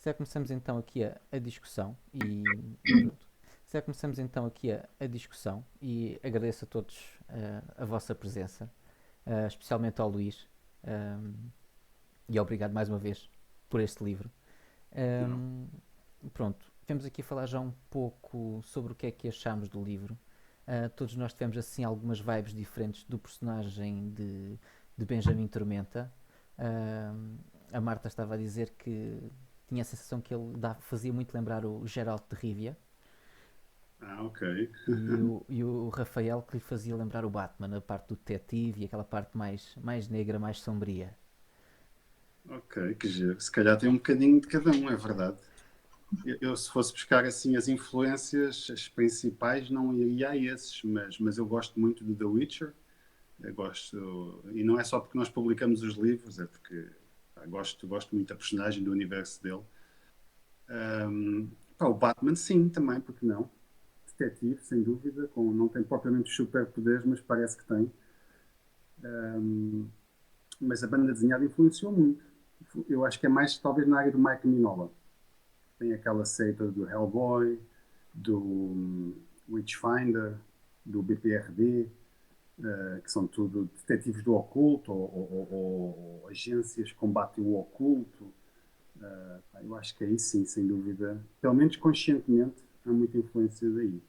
Se já começamos então aqui a discussão e pronto. Se já começamos então aqui a discussão e agradeço a todos a vossa presença, especialmente ao Luís, e obrigado mais uma vez por este livro. Não. Um, Pronto, vamos aqui a falar já um pouco sobre o que é que achamos do livro. Todos nós tivemos assim algumas vibes diferentes do personagem de Benjamin Tormenta. Uh, a Marta estava a dizer que tinha a sensação que ele fazia muito lembrar o Geralt de Rivia Ah, ok. e o Rafael que lhe fazia lembrar o Batman, a parte do detetive e aquela parte mais negra, mais sombria. Ok, que giro. Se calhar tem um bocadinho de cada um, é verdade. Se fosse buscar assim as influências, as principais, não iria a esses, mas eu gosto muito do The Witcher. Eu gosto, e não é só porque nós publicamos os livros, é porque gosto muito da personagem, do universo dele. Pá, o Batman, sim, também, porque não? Detetive, sem dúvida, não tem propriamente superpoderes, mas parece que tem. Mas a banda desenhada influenciou muito. Eu acho que é mais talvez na área do Mike Mignola. Tem aquela seita do Hellboy, do Witchfinder, do BPRD, que são tudo detetives do oculto ou agências que combatem o oculto. Eu acho que aí sim, sem dúvida, pelo menos conscientemente, há muita influência daí.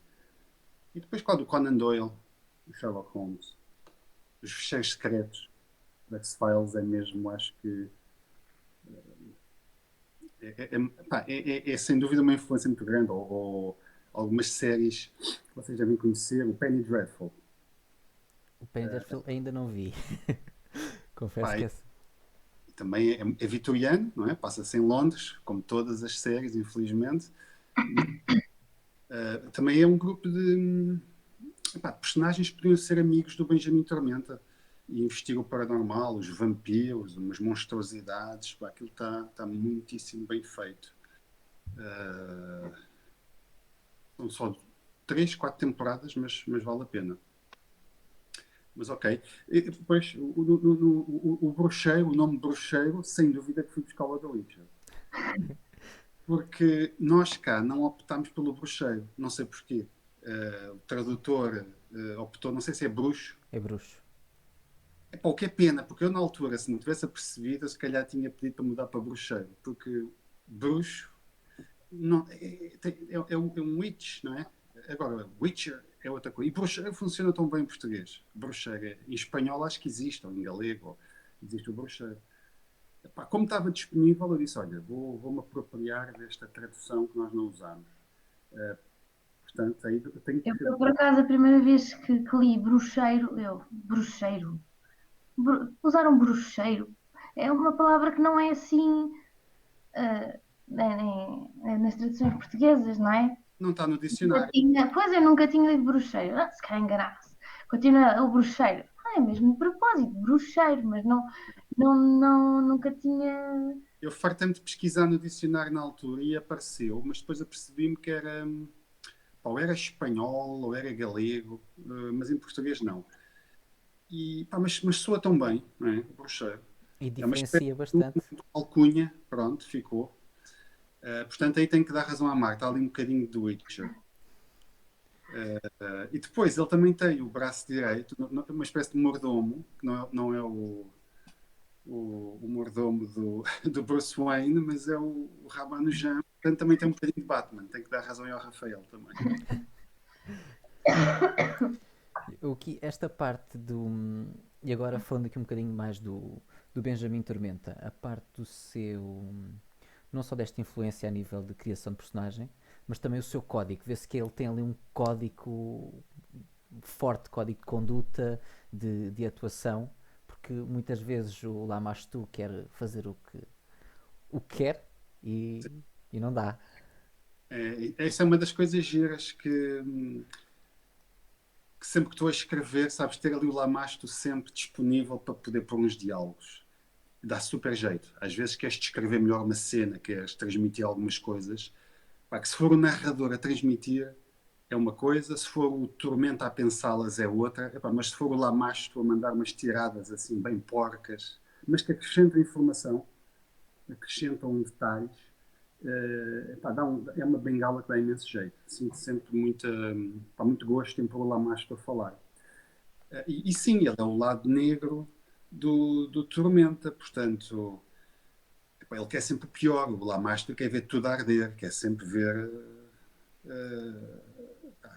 E depois, claro, do Conan Doyle, do Sherlock Holmes, os fecheiros secretos, da X-Files é mesmo, acho que é sem dúvida uma influência muito grande. Ou algumas séries que vocês devem conhecer, o Penny Dreadful. O Penderfield ainda não vi. Confesso Pá, que e é. também é vitoriano, não é? Passa-se em Londres, como todas as séries, infelizmente. Também é um grupo de personagens que podiam ser amigos do Benjamin Tormenta e investiga o paranormal, os vampiros, umas monstruosidades. Pá, aquilo está muitíssimo bem feito. Uh, São só 3, 4 temporadas, mas vale a pena. Mas ok. E depois, o bruxeiro, o nome bruxeiro, sem dúvida que fui buscar o da Witcher. Porque nós cá não optámos pelo bruxeiro, não sei porquê. O tradutor optou, não sei se é bruxo. É bruxo. Epá, o que é pena, porque eu na altura, se não tivesse apercebido, eu se calhar tinha pedido para mudar para bruxeiro. Porque bruxo não, é um witch, não é? Agora, Witcher é outra coisa. E bruxeiro funciona tão bem em português. Bruxeiro, em espanhol acho que existe, ou em galego, existe o bruxeiro. Epá, como estava disponível, eu disse: olha, vou-me apropriar desta tradução que nós não usamos. Portanto, aí eu tenho que. Eu, por acaso, a primeira vez que li bruxeiro, bruxeiro, usaram bruxeiro, é uma palavra que não é assim, nas traduções portuguesas, não é? Não está no Nunca dicionário. tinha, pois eu nunca tinha lido bruxeiro. Se calhar enganava-se. Continua o bruxeiro. É mesmo de propósito, bruxeiro, mas nunca tinha. Eu fartei-me de pesquisar no dicionário na altura e apareceu, mas depois apercebi-me que era. Ou era espanhol, ou era galego, mas em português não. Mas soa tão bem, não é? O bruxeiro. E É uma espécie diferencia de bastante. alcunha, pronto, ficou. Portanto, aí tenho que dar razão à Marta, há ali um bocadinho do Witcher. E depois ele também tem o braço direito, uma espécie de mordomo, que não é o mordomo do Bruce Wayne, mas é o Ramanujan. Portanto, também tem um bocadinho de Batman. Tenho que dar razão ao Rafael também. Esta parte do. E agora falando aqui um bocadinho mais do Benjamin Tormenta, a parte do seu. Não só desta influência a nível de criação de personagem, mas também o seu código. Vê-se que ele tem ali um código forte, código de conduta, de atuação, porque muitas vezes o Lamastu quer fazer o que quer e não dá. Essa é uma das coisas giras que sempre que estou a escrever, sabes, ter ali o Lamasto sempre disponível para poder pôr uns diálogos. Dá super jeito. Às vezes queres descrever melhor uma cena, queres transmitir algumas coisas. Pá, que se for o narrador a transmitir é uma coisa, se for o Tormenta a pensá-las é outra. Epá, mas se for o Lamasto a mandar umas tiradas assim bem porcas, mas que acrescentam informação, acrescentam detalhes, Pá, é uma bengala que dá imenso jeito. Sinto sempre muito gosto em pôr lá mais para falar. E sim, ele é o lado negro do Tormenta, portanto, epá, ele quer sempre o pior. O Lamastro quer ver tudo a arder, quer sempre ver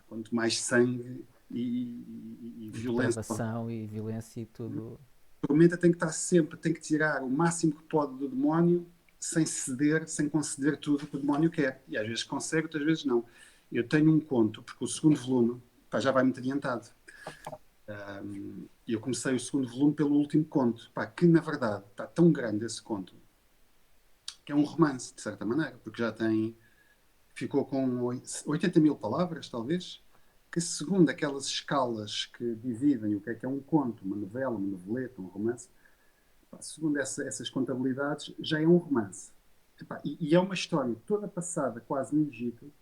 quanto mais sangue e E violência. depravação e violência e tudo. A Tormenta tem que estar sempre, tem que tirar o máximo que pode do demónio sem ceder, sem conceder tudo que o demónio quer. E às vezes consegue, outras vezes não. Eu tenho um conto, porque o segundo volume pá, já vai muito adiantado. Eu comecei o segundo volume pelo último conto, pá, que na verdade está tão grande esse conto, que é um romance, de certa maneira, porque ficou com 80 mil palavras, talvez, que segundo aquelas escalas que dividem o que é um conto, uma novela, uma noveleta, um romance, segundo essas contabilidades, já é um romance. E é uma história toda passada quase no Egito.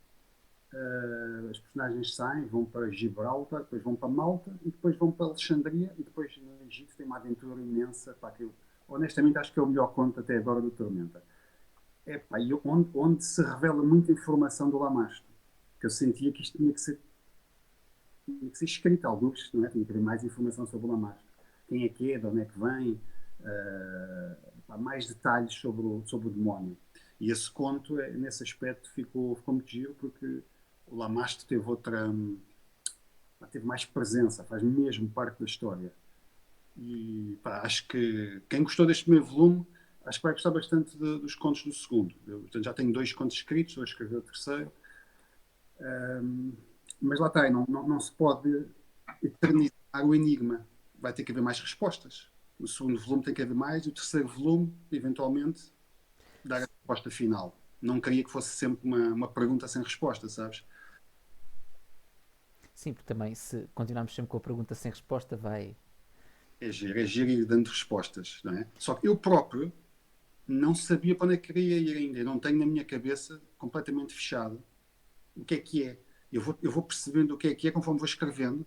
As personagens saem, vão para Gibraltar, depois vão para Malta e depois vão para Alexandria e depois no Egito tem uma aventura imensa. Que eu, honestamente, acho que é o melhor conto até agora do Tormenta. E onde se revela muita informação do Lamastro. Que eu sentia que isto tinha que ser escrito, alguns, não é? Tinha que haver mais informação sobre o Lamastro. Quem é que é, de onde é que vem, mais detalhes sobre o demónio. E esse conto, nesse aspecto, ficou muito giro, porque o Lamastro teve mais presença, faz mesmo parte da história. E acho que quem gostou deste primeiro volume, acho que vai gostar bastante dos contos do segundo. Portanto, já tenho 2 contos escritos, vou escrever o terceiro. Mas lá está, não se pode eternizar o enigma. Vai ter que haver mais respostas. O segundo volume tem que haver mais, e o terceiro volume, eventualmente, dar a resposta final. Não queria que fosse sempre uma pergunta sem resposta, sabes? Sim, porque também se continuarmos sempre com a pergunta sem resposta, vai. É giro ir dando respostas, não é? Só que eu próprio não sabia para onde é que queria ir ainda. Eu não tenho na minha cabeça completamente fechado o que é que é. Eu vou percebendo o que é conforme vou escrevendo,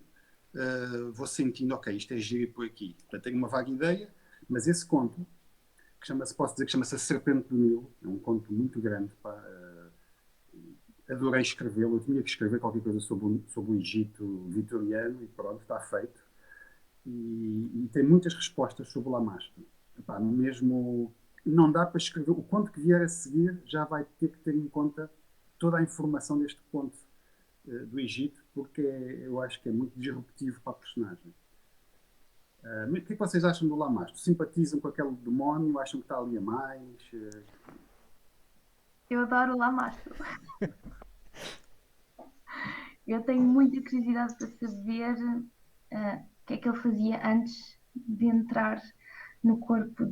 vou sentindo, ok, isto é giro por aqui. Portanto, tenho uma vaga ideia, mas esse conto, posso dizer que chama-se A Serpente do Nilo, é um conto muito grande, pá, adorei escrevê-lo, eu tinha que escrever qualquer coisa sobre o Egito vitoriano e pronto, está feito. E tem muitas respostas sobre o Lamastro. Epá, mesmo não dá para escrever, o conto que vier a seguir já vai ter que ter em conta toda a informação deste conto do Egito, porque eu acho que é muito disruptivo para a personagem. O que é que vocês acham do Lamastro? Simpatizam com aquele demónio? Acham que está ali a mais? Eu adoro o Lamastro. Eu tenho muita curiosidade para saber o que é que ele fazia antes de entrar no corpo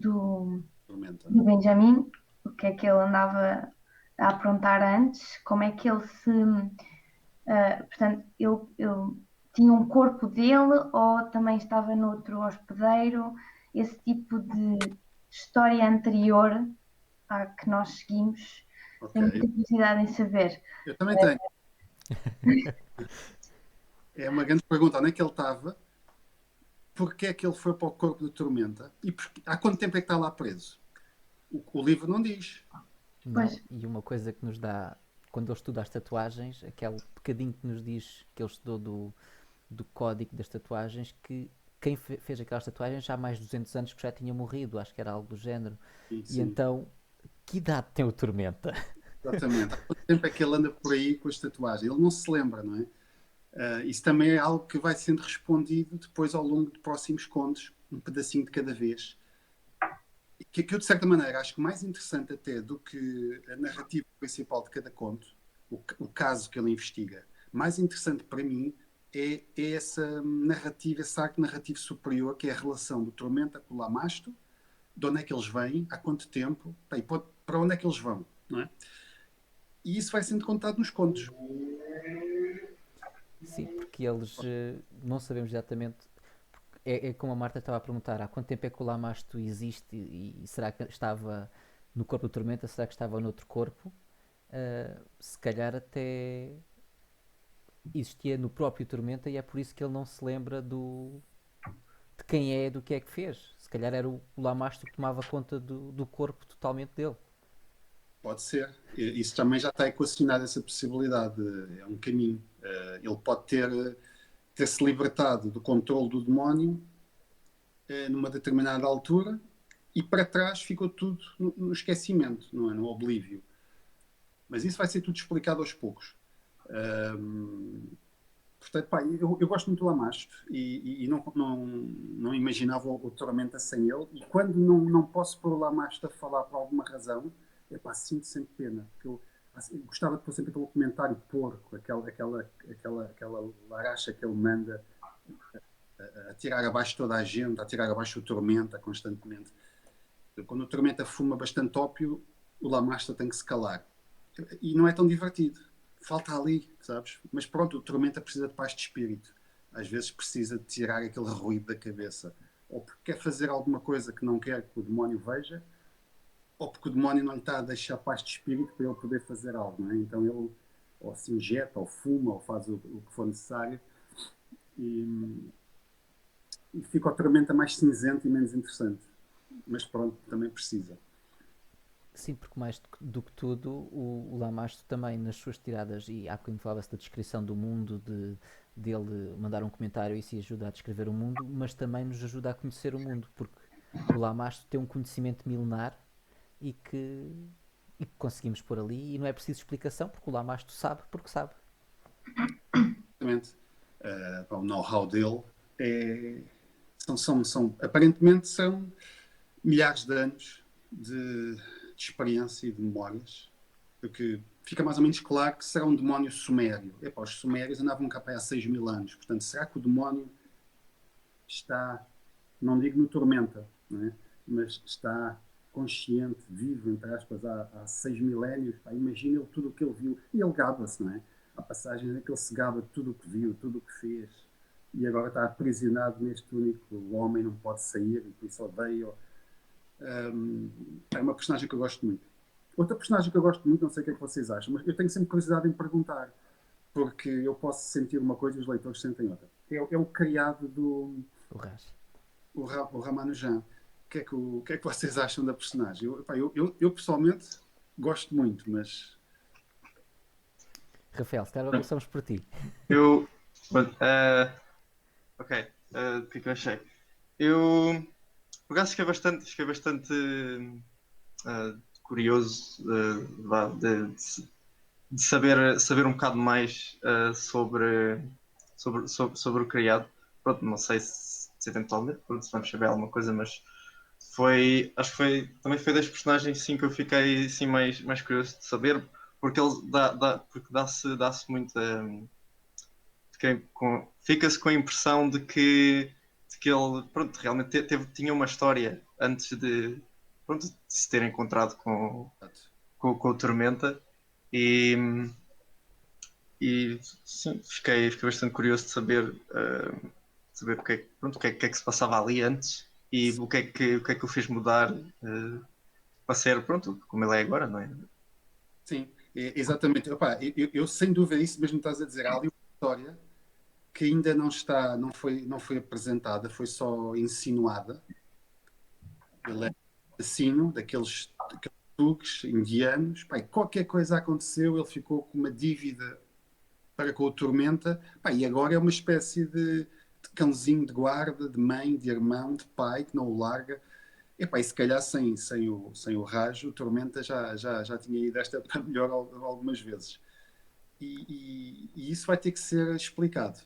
Tormenta. do Benjamin, o que é que ele andava a aprontar antes, como é que ele se. Portanto, ele tinha um corpo dele ou também estava noutro hospedeiro, esse tipo de história anterior à que nós seguimos. Ok. Tenho muita curiosidade em saber. Eu também tenho. É uma grande pergunta. Onde é que ele estava? Porquê é que ele foi para o corpo de Tormenta? Há quanto tempo é que está lá preso? O livro não diz. Pois, Não. E uma coisa que nos dá. Quando ele estuda as tatuagens, aquele bocadinho que nos diz que ele estudou do código das tatuagens, que quem fez aquelas tatuagens já há mais de 200 anos que já tinha morrido, acho que era algo do género. Sim, E sim, então, que idade tem o Tormenta? exatamente. Há quanto tempo é que ele anda por aí com as tatuagens? Ele não se lembra, não é? Isso também é algo que vai sendo respondido depois ao longo de próximos contos, um pedacinho de cada vez. Que eu, de certa maneira, acho que mais interessante até do que a narrativa principal de cada conto, o caso que ele investiga, mais interessante para mim é essa narrativa, esse arco narrativo superior, que é a relação do Tormenta com o Lamasto, de onde é que eles vêm, há quanto tempo, e para onde é que eles vão, não é? E isso vai sendo contado nos contos. Sim, porque eles não sabemos exatamente. É como a Marta estava a perguntar: há quanto tempo é que o Lamasto existe e será que estava no corpo do Tormenta? Será que estava noutro corpo? Se calhar até existia no próprio Tormenta e é por isso que ele não se lembra de quem é, do que é que fez. Se calhar era o Lamastro que tomava conta do corpo totalmente dele. Pode ser. Isso também já está equacionado, essa possibilidade. É um caminho. Ele pode ter-se libertado do controle do demónio numa determinada altura e para trás ficou tudo no esquecimento, não é? No oblívio. Mas isso vai ser tudo explicado aos poucos. Portanto, pá, eu gosto muito do Lamasto e não imaginava o Tormenta sem ele. E quando não posso pôr o Lamasto a falar por alguma razão, sinto sempre pena. Porque eu gostava de pôr sempre aquele comentário porco, aquela laracha que ele manda a tirar abaixo toda a gente, a tirar abaixo o Tormenta constantemente. Quando o Tormenta fuma bastante ópio, o Lamasta tem que se calar. E não é tão divertido. Falta ali, sabes? Mas pronto, o Tormenta precisa de paz de espírito. Às vezes precisa de tirar aquele ruído da cabeça. Ou porque quer fazer alguma coisa que não quer que o demónio veja, ou porque o demónio não lhe está a deixar paz de espírito para ele poder fazer algo, não é? Então ele ou se injeta, ou fuma, ou faz o que for necessário. E fica o Tormenta mais cinzento e menos interessante. Mas pronto, também precisa. Sim, porque mais do que tudo, o Lamasto também nas suas tiradas, e há bocadinho falava-se da descrição do mundo, dele mandar um comentário e isso ajuda a descrever o mundo, mas também nos ajuda a conhecer o mundo, porque o Lamasto tem um conhecimento milenar e que conseguimos pôr ali e não é preciso explicação, porque o Lamasto sabe porque sabe. Exatamente. O know-how dele aparentemente são milhares de anos de experiência e de memórias, porque fica mais ou menos claro que será um demónio sumério. Os sumérios andavam cá para há 6.000 anos, portanto, será que o demónio está, não digo no Tormenta, não é? Mas está consciente, vivo, entre aspas, há 6 milénios? Imagina ele tudo o que ele viu, e ele gaba-se, não é? Há passagens em que ele se gaba de tudo o que viu, tudo o que fez, e agora está aprisionado neste único, o homem não pode sair, e por isso odeia. É uma personagem que eu gosto muito. Outra personagem que eu gosto muito, não sei o que é que vocês acham, mas eu tenho sempre curiosidade em perguntar, porque eu posso sentir uma coisa e os leitores sentem outra. É o criado do O Raj. o Ramanujan. O que é que vocês acham da personagem? Eu pessoalmente gosto muito, mas... Rafael, se calhar começamos por ti. Eu. Ok, o que é que eu achei? Eu. Por acaso fiquei bastante curioso de saber um bocado mais sobre o criado. Pronto, não sei se eventualmente se vamos saber alguma coisa, mas acho que também foi das personagens sim, que eu fiquei assim, mais curioso de saber, porque ele porque dá-se muito fica-se com a impressão de que ele pronto, realmente tinha uma história antes de se ter encontrado com o Tormenta e sim, fiquei bastante curioso de saber o que é que se passava ali antes e o que é que o fez mudar para ser pronto como ele é agora, não é? Sim, exatamente. Eu sem dúvida isso mesmo estás a dizer. Há ali uma história que ainda não foi apresentada, foi só insinuada. Ele é assassino daqueles tugues indianos. Qualquer coisa aconteceu, ele ficou com uma dívida para com o Tormenta, e agora é uma espécie de cãozinho de guarda, de mãe, de irmão, de pai, que não o larga. E se calhar sem o Rajo, o Tormenta já tinha ido esta para melhor algumas vezes. E isso vai ter que ser explicado.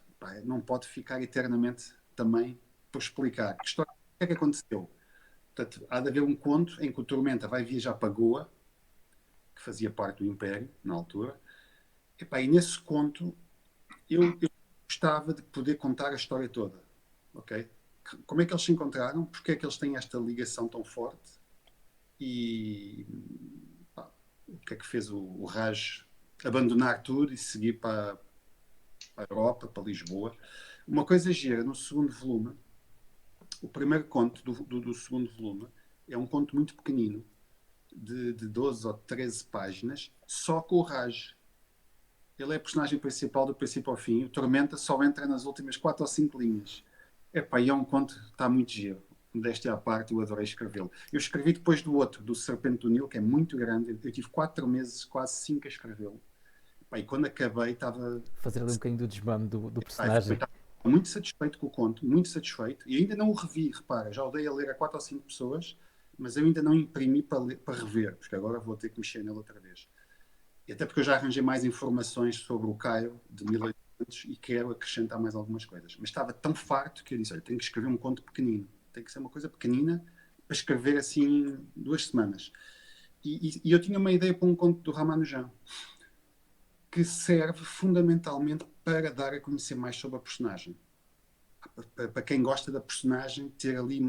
Não pode ficar eternamente também por explicar. O que é que aconteceu? Portanto, há de haver um conto em que o Tormenta vai viajar para Goa, que fazia parte do Império, na altura. E nesse conto, eu gostava de poder contar a história toda. Ok? Como é que eles se encontraram? Porque é que eles têm esta ligação tão forte? E o que é que fez o Raj abandonar tudo e seguir para a Europa, para Lisboa? Uma coisa gira, no segundo volume, o primeiro conto do segundo volume é um conto muito pequenino, de 12 ou 13 páginas, só com o Raj. Ele é a personagem principal do princípio ao fim. O Tormenta só entra nas últimas 4 ou 5 linhas. E é um conto que está muito giro. modéstia à parte, eu adorei escrevê-lo. Eu escrevi depois do outro, do Serpente do Nilo, que é muito grande. Eu tive 4 meses, quase 5 a escrevê-lo. Pá, e quando acabei, estava Fazer ali um bocadinho do desmame do pá, personagem. estava muito satisfeito com o conto, muito satisfeito. E ainda não o revi, repara, já o dei a ler a 4 ou 5 pessoas, mas eu ainda não imprimi para rever, porque agora vou ter que mexer nele outra vez. E até porque eu já arranjei mais informações sobre o Caio de 1800 e quero acrescentar mais algumas coisas. Mas estava tão farto que eu disse: olha, tenho que escrever um conto pequenino. Tem que ser uma coisa pequenina para escrever assim 2 semanas. E eu tinha uma ideia para um conto do Ramanujan que serve fundamentalmente para dar a conhecer mais sobre a personagem. Para quem gosta da personagem, ter ali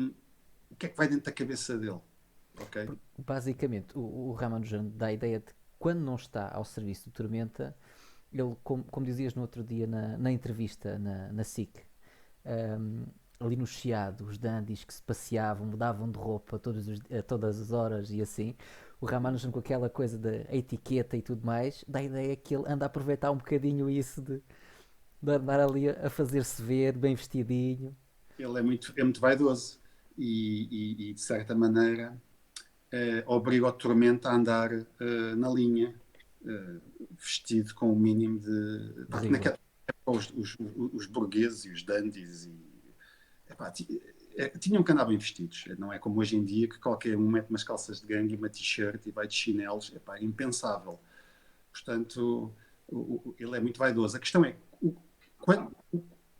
o que é que vai dentro da cabeça dele. Ok? Basicamente, o Ramanujan dá a ideia de que quando não está ao serviço do Tormenta, ele, como dizias no outro dia na entrevista na SIC, um, ali no Chiado, os dandies que se passeavam, mudavam de roupa a todas as horas e assim, o Ramanujan com aquela coisa da etiqueta e tudo mais, dá a ideia que ele anda a aproveitar um bocadinho isso de andar ali a fazer-se ver, bem vestidinho. Ele é muito vaidoso e de certa maneira, obriga o Tormento a andar na linha, vestido com o mínimo de. De Pá, rigor. naquela época, os burgueses e os dandies epá, tinham que andar bem vestidos. Não é como hoje em dia que qualquer um mete umas calças de gangue e uma t-shirt e vai de chinelos. Epá, é impensável. Portanto, ele é muito vaidoso. A questão é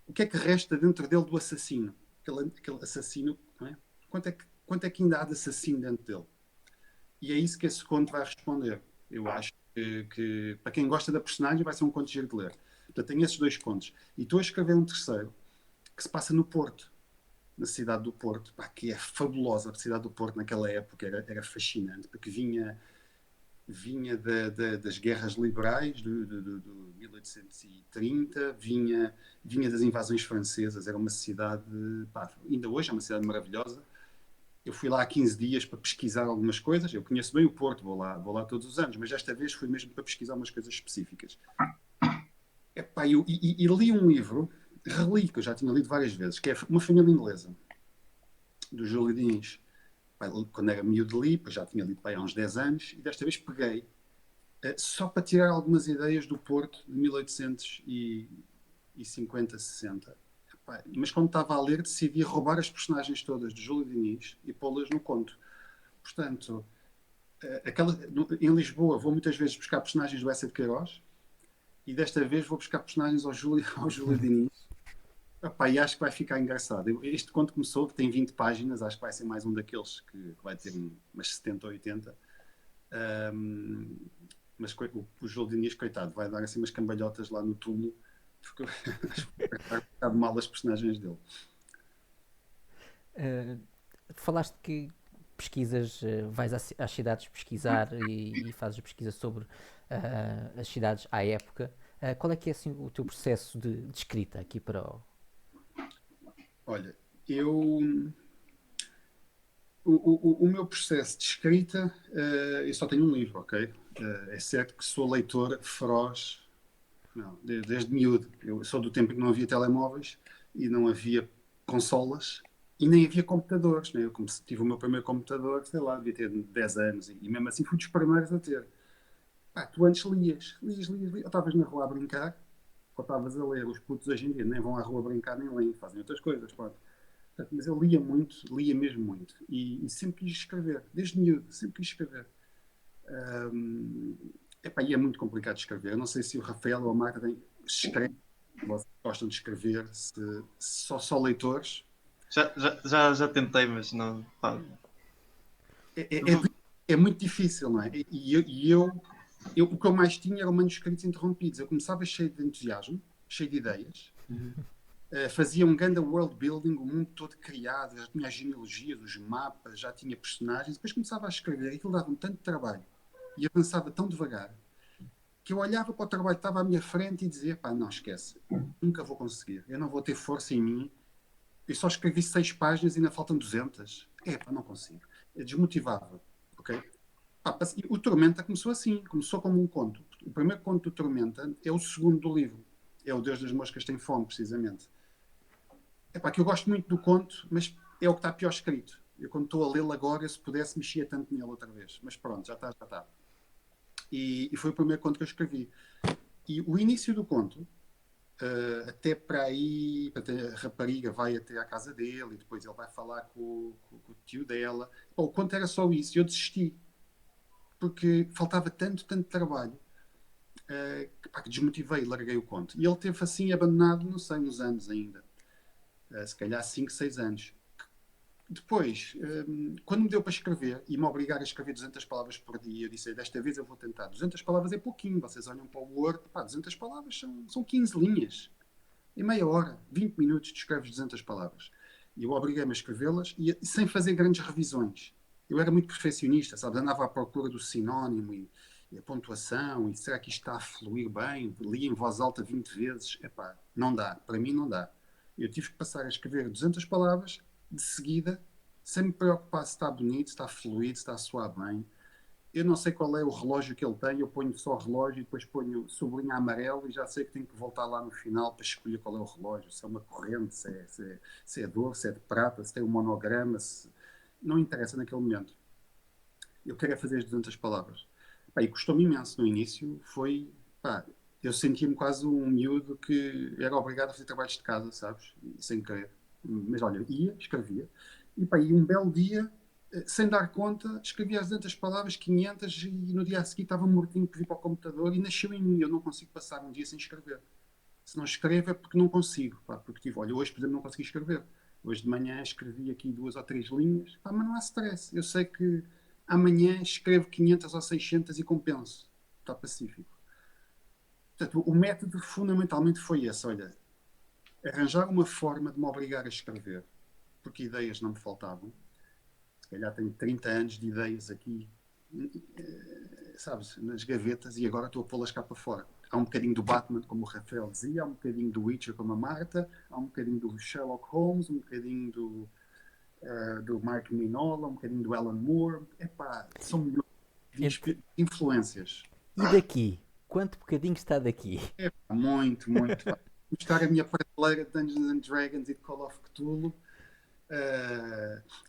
o que é que resta dentro dele do assassino? Aquele assassino, não é? Quanto é que ainda há de assassino dentro dele? E é isso que esse conto vai responder. Eu acho que para quem gosta da personagem vai ser um conto giro de ler. Portanto, tenho esses 2 contos. E estou a escrever um terceiro que se passa no Porto, na cidade do Porto, pá, que é fabulosa. A cidade do Porto naquela época era fascinante, porque vinha das guerras liberais do 1830, vinha das invasões francesas. Era uma cidade, pá, ainda hoje é uma cidade maravilhosa. Eu fui lá há 15 dias para pesquisar algumas coisas. Eu conheço bem o Porto, vou lá todos os anos, mas desta vez fui mesmo para pesquisar umas coisas específicas. Epá, e li um livro, reli, que eu já tinha lido várias vezes, que é Uma Família Inglesa, do Júlio Diniz. Quando era miúdo li, pois já tinha lido há uns 10 anos, e desta vez peguei, só para tirar algumas ideias do Porto de 1850, 60. Epá, mas quando estava a ler, decidi roubar as personagens todas de Júlio Diniz e pô-las no conto. Portanto, em Lisboa vou muitas vezes buscar personagens do Essa de Queiroz e desta vez vou buscar personagens ao Júlio Diniz. Epá, e acho que vai ficar engraçado. Este conto começou, que tem 20 páginas, acho que vai ser mais um daqueles que vai ter umas 70 ou 80. Mas o Júlio Diniz, coitado, vai dar assim umas cambalhotas lá no túmulo, porque acho que vai ficar um bocado mal as personagens dele. Uh, Falaste que pesquisas, vais às cidades pesquisar e fazes pesquisa sobre as cidades à época. Qual é que é assim, o teu processo de escrita aqui para o... Olha, o meu processo de escrita, eu só tenho um livro, ok? É certo que sou leitor feroz, não, desde miúdo. Eu sou do tempo em que não havia telemóveis e não havia consolas e nem havia computadores. Né? Eu tive o meu primeiro computador, sei lá, devia ter 10 anos e mesmo assim fui dos primeiros a ter. Pá, tu antes lias. Ou estavas na rua a brincar, ou estavas a ler. Os putos hoje em dia nem vão à rua brincar nem leem, fazem outras coisas, pode. Mas eu lia muito, lia mesmo muito. E sempre quis escrever, desde miúdo, sempre quis escrever. Epá, e é muito complicado de escrever. Eu não sei se o Rafael ou a Marta escrevem, vocês gostam de escrever, se só leitores. Já tentei, mas não. Pá. É, é, é muito difícil, não é? O que eu mais tinha eram manuscritos interrompidos. Eu começava cheio de entusiasmo, cheio de ideias. Fazia um grande world building, o mundo todo criado, já tinha a genealogia dos mapas, já tinha personagens. Depois começava a escrever e aquilo dava-me tanto trabalho e avançava tão devagar que eu olhava para o trabalho que estava à minha frente e dizia: pá, não, esquece, nunca vou conseguir, eu não vou ter força em mim. Eu só escrevi 6 páginas e ainda faltam 200. Pá, não consigo. Eu desmotivava, ok? Pá, o Tormenta começou assim, começou como um conto. O primeiro conto do Tormenta é o segundo do livro. É o Deus das Moscas Tem Fome, precisamente. Epá, que eu gosto muito do conto, mas é o que está pior escrito. Eu, quando estou a lê-lo agora, eu, se pudesse, mexia tanto nele outra vez. Mas pronto, já está, já está. E foi o primeiro conto que eu escrevi. E o início do conto, até para aí, a rapariga vai até à casa dele e depois ele vai falar com o tio dela. Pô, o conto era só isso. Eu desisti. Porque faltava tanto trabalho que desmotivei e larguei o conto. E ele teve assim abandonado, não sei, uns anos ainda. Se calhar 5, 6 anos. Depois, quando me deu para escrever e me obrigar a escrever 200 palavras por dia, eu disse, desta vez eu vou tentar. 200 palavras é pouquinho, vocês olham para o Word, 200 palavras são 15 linhas. Em meia hora, 20 minutos, tu escreves 200 palavras. E eu obriguei-me a escrevê-las sem fazer grandes revisões. Eu era muito perfeccionista, sabe? Andava à procura do sinónimo e a pontuação, e será que isto está a fluir bem? Li em voz alta 20 vezes. Não dá, para mim não dá. Eu tive que passar a escrever 200 palavras de seguida, sem me preocupar se está bonito, se está fluido, se está a soar bem. Eu não sei qual é o relógio que ele tem, eu ponho só o relógio e depois ponho sublinha amarelo e já sei que tenho que voltar lá no final para escolher qual é o relógio, se é uma corrente, se é de ouro, se é de prata, se tem um monograma, não interessa naquele momento. Eu quero é fazer as 200 palavras. E custou-me imenso no início, eu sentia-me quase um miúdo que era obrigado a fazer trabalhos de casa, sabes? Sem querer. Mas olha, escrevia, e um belo dia, sem dar conta, escrevia as 200 palavras, 500, e no dia a seguir estava mortinho por vir para o computador e nasceu em mim. Eu não consigo passar um dia sem escrever. Se não escrevo é porque não consigo, porque olha, hoje, por exemplo, não consegui escrever. Hoje de manhã escrevi aqui 2 ou 3 linhas, mas não há stress. Eu sei que amanhã escrevo 500 ou 600 e compenso. Está pacífico. Portanto, o método fundamentalmente foi esse, olha, arranjar uma forma de me obrigar a escrever, porque ideias não me faltavam. Se calhar tenho 30 anos de ideias aqui, sabes, nas gavetas, e agora estou a pô-las cá para fora. Há um bocadinho do Batman, como o Rafael dizia, há um bocadinho do Witcher, como a Marta, há um bocadinho do Sherlock Holmes, um bocadinho do Mark Mignola, um bocadinho do Alan Moore. São milhões de influências. E daqui? Quanto bocadinho está daqui? Muito. Mostrar a minha prateleira de Dungeons and Dragons e de Call of Cthulhu.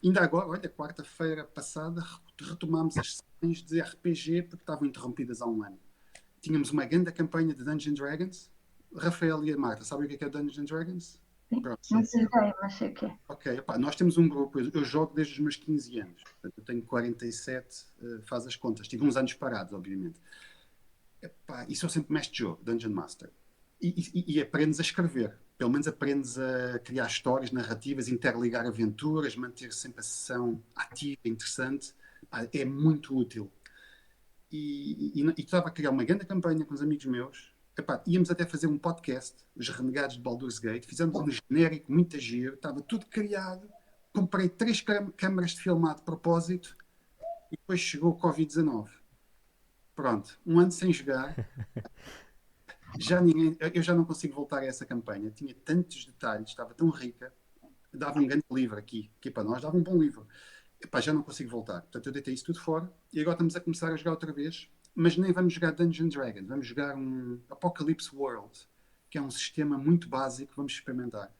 Ainda agora, olha, quarta-feira passada, retomámos as sessões de RPG porque estavam interrompidas há um ano. Tínhamos uma grande campanha de Dungeons and Dragons. Rafael e a Marta, sabem o que é Dungeons and Dragons? Sim, não sei ideia, mas sei o que é. Ok, nós temos um grupo, eu jogo desde os meus 15 anos, portanto, eu tenho 47, faz as contas, tive uns anos parados, obviamente. E sou sempre mestre de jogo, Dungeon Master. E aprendes a escrever, pelo menos aprendes a criar histórias, narrativas, interligar aventuras, manter sempre a sessão ativa, interessante. É muito útil. E estava a criar uma grande campanha com os amigos meus. Íamos até fazer um podcast, Os Renegados de Baldur's Gate. Fizemos um genérico muito giro, estava tudo criado. Comprei 3 câmaras de filmar de propósito e depois chegou o Covid-19. Pronto, um ano sem jogar. Eu já não consigo voltar a essa campanha. Tinha tantos detalhes, estava tão rica. Dava um grande livro aqui para nós, dava um bom livro. Já não consigo voltar. Portanto, eu deitei isso tudo fora e agora estamos a começar a jogar outra vez. Mas nem vamos jogar Dungeons Dragons, vamos jogar um Apocalypse World, que é um sistema muito básico que vamos experimentar.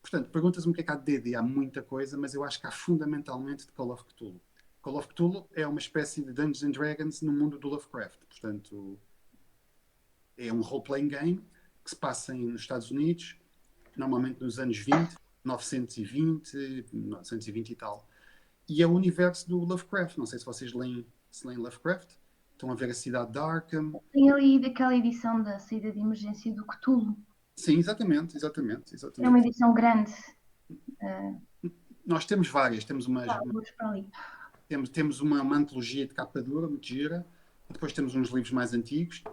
Portanto, perguntas-me o que é que há de D&D, há muita coisa, mas eu acho que há fundamentalmente de Call of Cthulhu. Call of Cthulhu é uma espécie de Dungeons and Dragons no mundo do Lovecraft. Portanto, é um role-playing game que se passa nos Estados Unidos, normalmente nos anos 20, 920 e tal. E é o universo do Lovecraft. Não sei se vocês leem Lovecraft. Estão a ver a cidade de Arkham. Tem ali daquela edição da saída de emergência do Cthulhu. Sim, exatamente. É uma edição grande. Nós temos várias. Temos uma antologia de capa dura, muito gira. Depois temos uns livros mais antigos,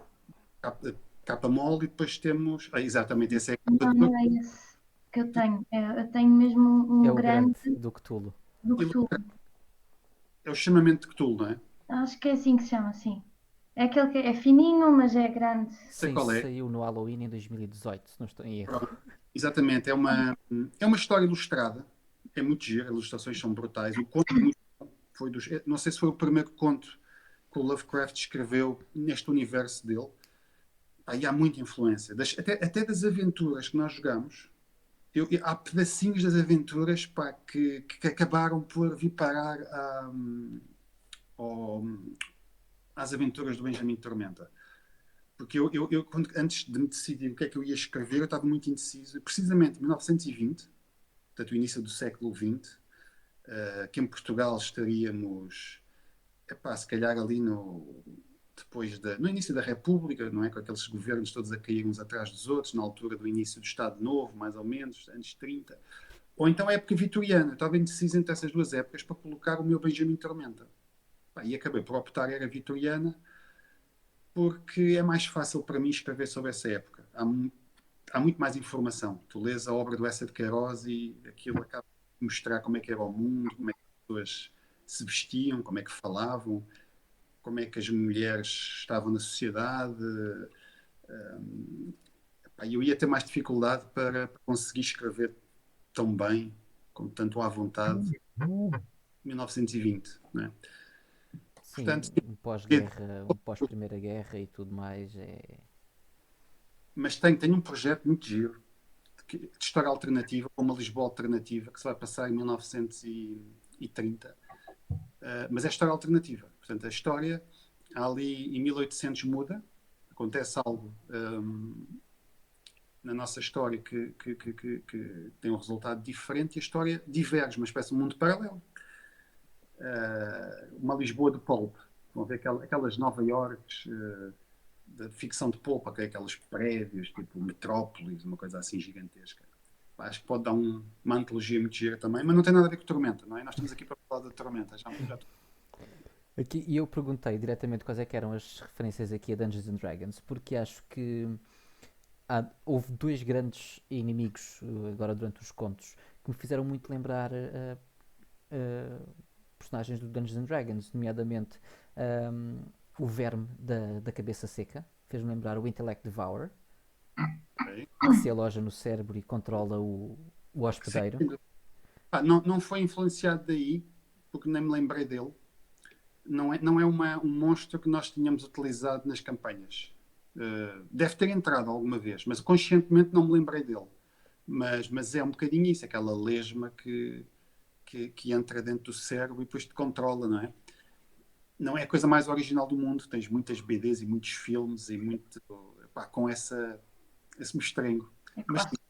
capa mole, e depois temos... exatamente, esse é a capa dura. Não é esse que eu tenho. Eu tenho mesmo um grande do Cthulhu. Do Cthulhu. É o chamamento de Cthulhu, não é? Acho que é assim que se chama, sim. É aquele que é fininho, mas é grande. Sei qual é. Saiu no Halloween em 2018, se não estou em erro. Exatamente, é uma história ilustrada. É muito gira, as ilustrações são brutais. O conto foi não sei se foi o primeiro conto que o Lovecraft escreveu neste universo dele. E há muita influência. Até das aventuras que nós jogamos, há pedacinhos das aventuras, pá, que acabaram por vir parar ao- às aventuras do Benjamin Tormenta. Porque antes de me decidir o que é que eu ia escrever, eu estava muito indeciso. Precisamente em 1920, portanto, o início do século XX, que em Portugal estaríamos, epá, se calhar ali no início da República, não é? Com aqueles governos todos a cair uns atrás dos outros, na altura do início do Estado Novo, mais ou menos, anos 30. Ou então a época vitoriana. Eu estava indeciso entre essas duas épocas para colocar o meu Benjamin Tormenta. Pá, e acabei por optar, era vitoriana, porque é mais fácil para mim escrever sobre essa época. Há muito mais informação. Tu lês a obra do Eça de Queiroz e aquilo acaba de mostrar como é que era o mundo, como é que as pessoas se vestiam, como é que falavam, como é que as mulheres estavam na sociedade. Eu ia ter mais dificuldade para conseguir escrever tão bem, com tanto à vontade, 1920, não é? Sim, Portanto, um pós-guerra, um pós-Primeira Guerra e tudo mais. mas tenho um projeto muito giro de história alternativa, com uma Lisboa alternativa, que se vai passar em 1930. Mas é história alternativa. Portanto, a história, ali em 1800 muda, acontece algo na nossa história que tem um resultado diferente e a história diverge, mas parece um mundo paralelo. Uma Lisboa de pulp. Vão ver aquelas Nova Yorks da ficção de pulp, aqueles prédios, tipo Metrópolis, uma coisa assim gigantesca. Acho que pode dar uma antologia muito gira também, mas não tem nada a ver com Tormenta, não é? Nós estamos aqui para falar da Tormenta. Aqui, e eu perguntei diretamente quais é que eram as referências aqui a Dungeons and Dragons, porque acho que houve dois grandes inimigos agora durante os contos que me fizeram muito lembrar personagens do Dungeons and Dragons, nomeadamente um, o verme da cabeça seca, fez-me lembrar o Intellect Devourer, Okay. que se aloja no cérebro e controla o hospedeiro. Não foi influenciado daí, porque nem me lembrei dele. Não é um monstro que nós tínhamos utilizado nas campanhas. Deve ter entrado alguma vez, mas conscientemente não me lembrei dele. Mas é um bocadinho isso, aquela lesma que entra dentro do cérebro e depois te controla, não é? Não é a coisa mais original do mundo. Tens muitas BDs e muitos filmes e muito com esse mostrengo. É Mas clássico.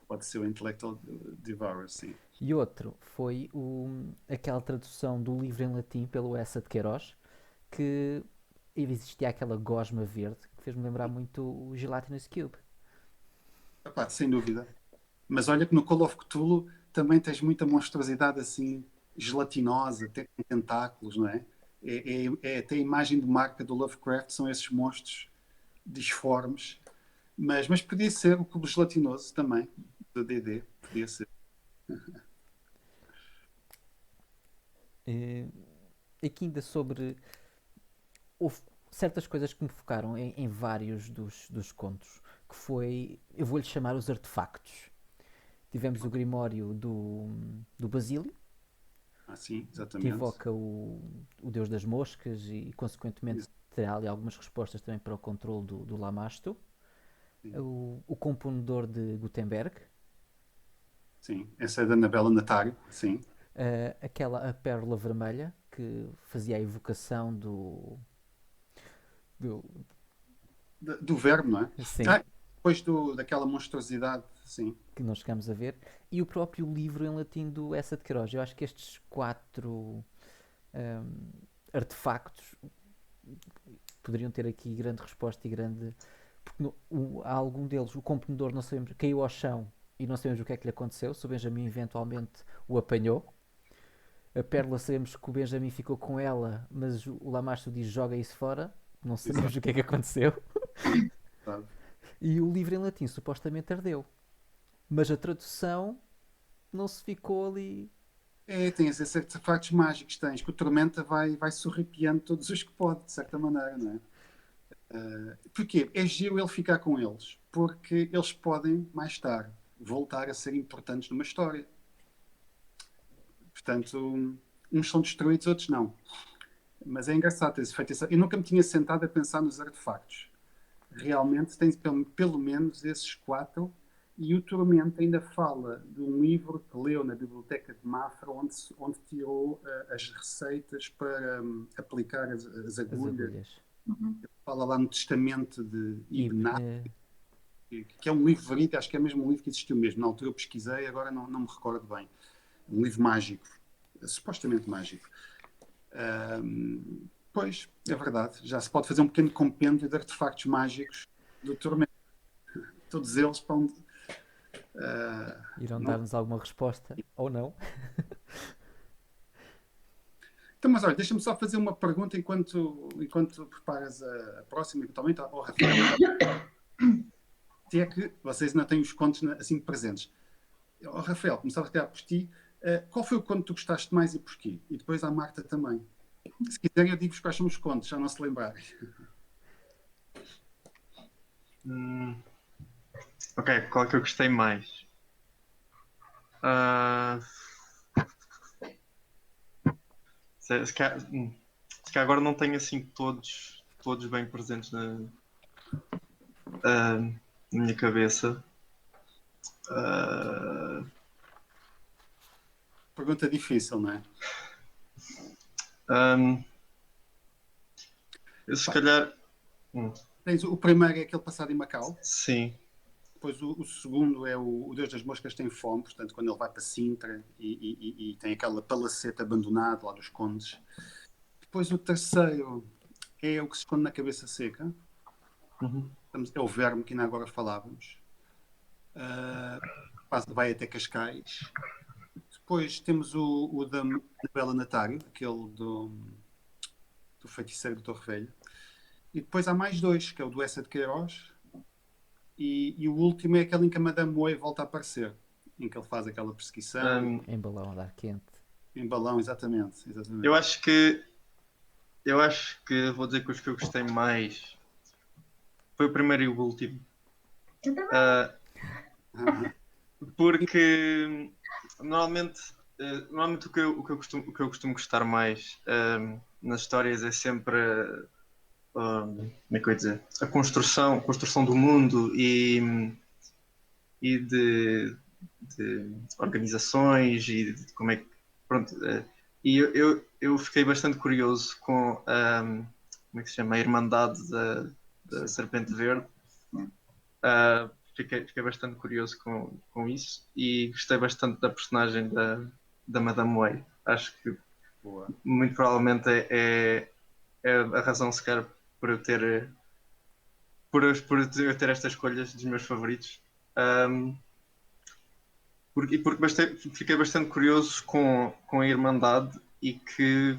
pode ser o Intellectual Devourer, sim. E outro foi aquela tradução do livro em latim pelo Essa de Queiroz, que existia aquela gosma verde que fez-me lembrar muito o Gelatinous Cube. Sem dúvida. Mas olha que no Call of Cthulhu também tens muita monstruosidade assim, gelatinosa, até com tentáculos, não é? É até a imagem de marca do Lovecraft, são esses monstros disformes. Mas podia ser o cubo gelatinoso também, do D&D, podia ser. Aqui ainda sobre... Houve certas coisas que me focaram em vários dos contos, que foi, eu vou-lhe chamar os artefactos. Tivemos o Grimório do Basílio, Sim, que exatamente. evoca o deus das moscas e, consequentemente, terá ali algumas respostas também para o controle do Lamasto. O componedor de Gutenberg. Sim, essa é da Anabela Natário, sim. A pérola vermelha, que fazia a evocação do Do verbo, não é? sim, Depois daquela monstruosidade, sim. que nós chegamos a ver, e o próprio livro em latim do Essa de Queiroz. Eu acho que estes quatro artefactos poderiam ter aqui grande resposta e grande. Porque há algum deles, o componedor, não sabemos, caiu ao chão e não sabemos o que é que lhe aconteceu. Se o Benjamin eventualmente o apanhou. A pérola, sabemos que o Benjamin ficou com ela, mas o Lamasto diz joga isso fora. Não sabemos Exato. o que é que aconteceu. Sabe? E o livro em latim supostamente ardeu. Mas a tradução não se ficou ali. Tem esses artefactos mágicos, tens, que o Tormenta vai sorripiando todos os que pode, de certa maneira, não é? Porquê? É giro ele ficar com eles, porque eles podem, mais tarde, voltar a ser importantes numa história. Portanto, uns são destruídos, outros não. Mas é engraçado ter feito isso. Eu nunca me tinha sentado a pensar nos artefactos. Realmente tem pelo menos esses quatro E o Tormento ainda fala de um livro que leu na biblioteca de Mafra, onde tirou as receitas para aplicar as As agulhas. agulhas. Uhum. Fala lá no Testamento de Ibn que é um livro verídico, acho que é mesmo um livro que existiu mesmo. Na altura eu pesquisei, agora não me recordo bem. Um livro mágico, supostamente mágico. Pois, é verdade. Já se pode fazer um pequeno compêndio de artefactos mágicos do Tormento. Todos eles para onde... Irão não... dar-nos alguma resposta, ou não. Então, mas olha, deixa-me só fazer uma pergunta enquanto preparas a próxima, eventualmente, ao Rafael. Se é que vocês ainda têm os contos assim presentes. Oh, Rafael, começava a criar por ti. Qual foi o conto que tu gostaste mais e porquê? E depois à Marta também. Se quiserem, eu digo-vos quais são os contos, já não se lembrarem. Ok, qual é que eu gostei mais? Se calhar agora não tenho assim todos bem presentes na minha cabeça. Pergunta difícil, não é? Eu se calhar. O primeiro é aquele passado em Macau. Sim. Depois o segundo é o Deus das Moscas Tem Fome, portanto, quando ele vai para Sintra e tem aquela palacete abandonada lá dos condes. Depois o terceiro é o que se esconde na cabeça seca. É o verme que ainda agora falávamos. Vai até Cascais. Depois temos o da Bela Natário, aquele do feiticeiro do Torre Velho. E depois há mais dois, que é o do Essa de Queiroz. E o último é aquele em que a Madame Moe volta a aparecer, em que ele faz aquela perseguição. Em balão a dar quente. Em balão, exatamente. Eu acho que vou dizer que os que eu gostei mais foi o primeiro e o último. Eu também. Porque normalmente o que eu costumo gostar mais nas histórias é sempre como é que eu ia dizer? A construção do mundo e de organizações e de como é que pronto, e eu fiquei bastante curioso com como é que se chama? A Irmandade da Serpente Verde. Fiquei bastante curioso com isso e gostei bastante da personagem da Madame Wei. Acho que muito provavelmente é a razão sequer por eu ter estas escolhas dos meus favoritos. Porque fiquei bastante curioso com a Irmandade e que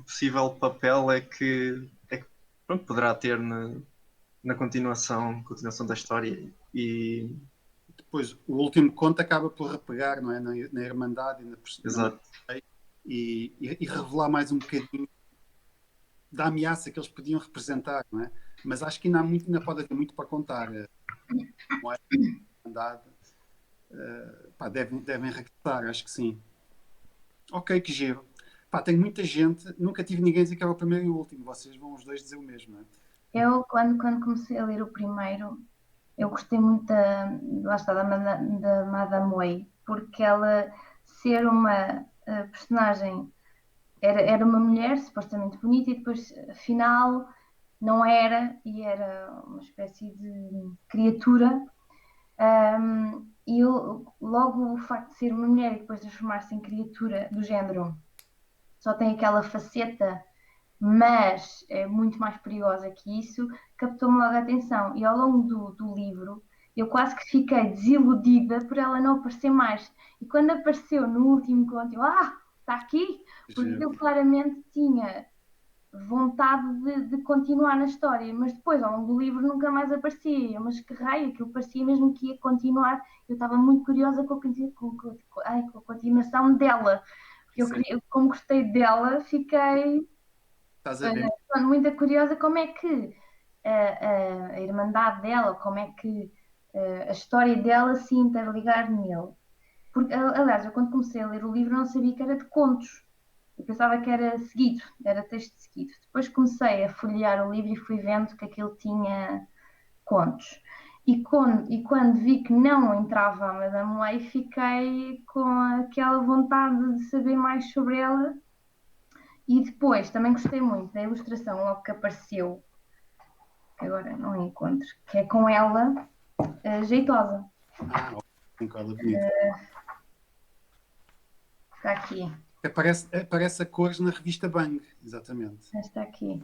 possível papel é que pronto, poderá ter na continuação da história. E depois o último conto acaba por repegar, não é? na Irmandade e revelar mais um bocadinho da ameaça que eles podiam representar, não é? Mas acho que ainda pode haver muito para contar. Não é? Irmandade. Devem regressar, acho que sim. Ok, que giro. Tem muita gente, nunca tive ninguém dizer que era o primeiro e o último, vocês vão os dois dizer o mesmo, não é? Eu, quando comecei a ler o primeiro, eu gostei muito lá está, da Madame Wei, porque ela ser uma personagem, era uma mulher supostamente bonita e depois, afinal, não era, e era uma espécie de criatura. E logo o facto de ser uma mulher e depois transformar-se em criatura do género, só tem aquela faceta, mas é muito mais perigosa que isso, captou-me logo a atenção. E ao longo do livro, eu quase que fiquei desiludida por ela não aparecer mais. E quando apareceu no último conto, eu, está aqui! Porque eu claramente tinha vontade de continuar na história, mas depois, ao longo do livro, nunca mais aparecia. Mas que raio, aquilo parecia mesmo que ia continuar. Eu estava muito curiosa com a continuação dela. Porque como gostei dela, fiquei muito curiosa como é que a irmandade dela, como é que a história dela se interligar nele. Porque, aliás, eu quando comecei a ler o livro não sabia que era de contos. Eu pensava que era seguido, era texto seguido. Depois comecei a folhear o livro e fui vendo que aquilo tinha contos. E quando vi que não entrava a Madame Wei, fiquei com aquela vontade de saber mais sobre ela. E depois também gostei muito da ilustração logo que apareceu, que agora não encontro, que é com ela jeitosa. Com Carla bonita. Está aqui, Aparece a cores na revista Bang, exatamente. esta aqui.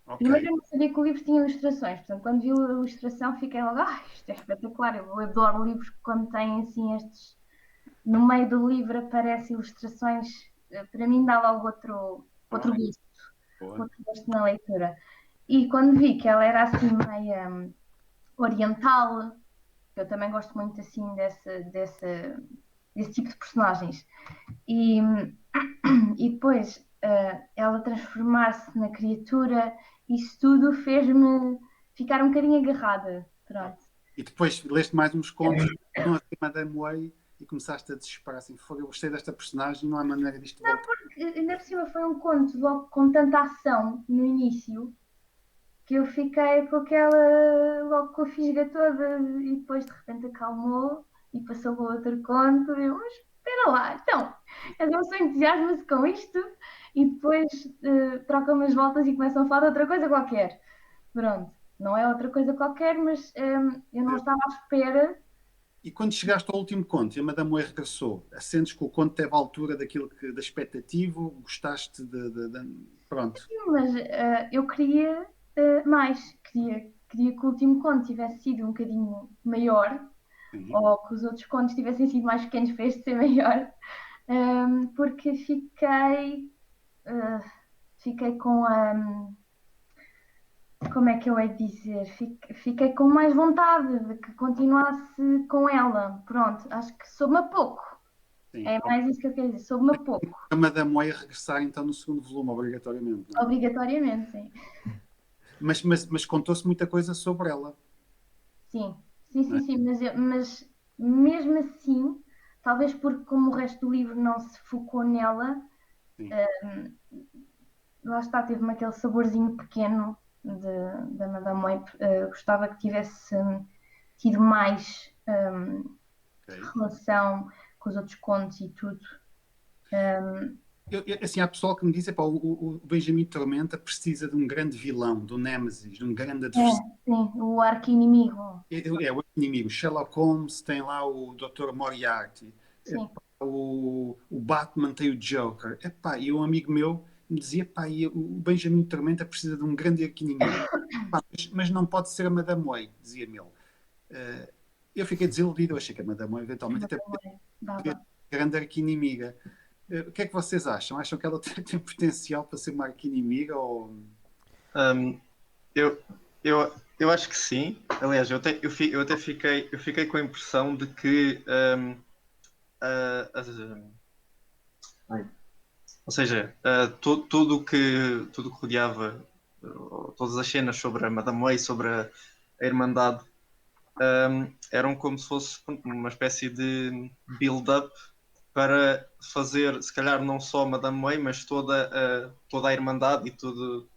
Ok. Primeiro eu não sabia que o livro tinha ilustrações, portanto, quando vi a ilustração fiquei logo, isto é espetacular, eu adoro livros que quando têm assim estes, no meio do livro aparecem ilustrações, para mim dá logo outro gosto, Boa. outro gosto na leitura. E quando vi que ela era assim meio oriental, eu também gosto muito assim desse tipo de personagens. E, e depois ela transformar-se na criatura, isso tudo fez-me ficar um bocadinho agarrada. Pronto. E depois leste mais uns contos, não assim, Madame Wei, e começaste a desesperar assim, "Fogo, eu gostei desta personagem, não há maneira disto voltar." Ainda por cima foi um conto logo com tanta ação no início que eu fiquei com aquela, logo com a fisga toda e depois de repente acalmou e passou para outro conto e eu, mas espera lá, então, a pessoa entusiasma-se com isto e depois troca umas voltas e começam a falar de outra coisa qualquer. Pronto, não é outra coisa qualquer, mas eu não estava à espera. E quando chegaste ao último conto e a Madame Wei regressou, sentes que o conto teve a altura daquilo da expectativa? Gostaste Pronto. Mas eu queria mais, queria que o último conto tivesse sido um bocadinho maior, Sim. ou que os outros contos tivessem sido mais pequenos para este ser maior, porque fiquei com a. Como é que eu hei de dizer? Fiquei com mais vontade de que continuasse com ela. Pronto, acho que soube-me a pouco. Sim. É mais isso que eu quero dizer, soube-me a pouco. A Madame Wei regressar então no segundo volume, obrigatoriamente. Não é? Obrigatoriamente, sim. Mas contou-se muita coisa sobre ela. Sim, mas mesmo assim, talvez porque como o resto do livro não se focou nela, Sim. lá está, teve-me aquele saborzinho pequeno da Madame Web. Gostava que tivesse tido mais relação com os outros contos e tudo. Assim, há pessoal que me diz, epá, o Benjamin Tormenta precisa de um grande vilão, de um Némesis, de um grande adversário. Sim, o arqui-inimigo. É o inimigo. Sherlock Holmes tem lá o Dr. Moriarty. Sim. Epá, o Batman tem o Joker. Epá, e um amigo meu me dizia, epá, o Benjamin Tormenta precisa de um grande arqui-inimigo. Mas não pode ser a Madame Wei, dizia-me ele. Eu fiquei desiludido, eu achei que a Madame Wei eventualmente até podia ser grande arqui-inimiga. O que é que vocês acham? Acham que ela tem potencial para ser uma arqui-inimiga? Ou... Eu acho que sim. Aliás, eu até fiquei com a impressão de que ou seja, tudo que rodeava, todas as cenas sobre a Madame Wei, sobre a Irmandade, eram como se fosse uma espécie de build-up para fazer, se calhar, não só a Madame Wei, mas toda a Irmandade e tudo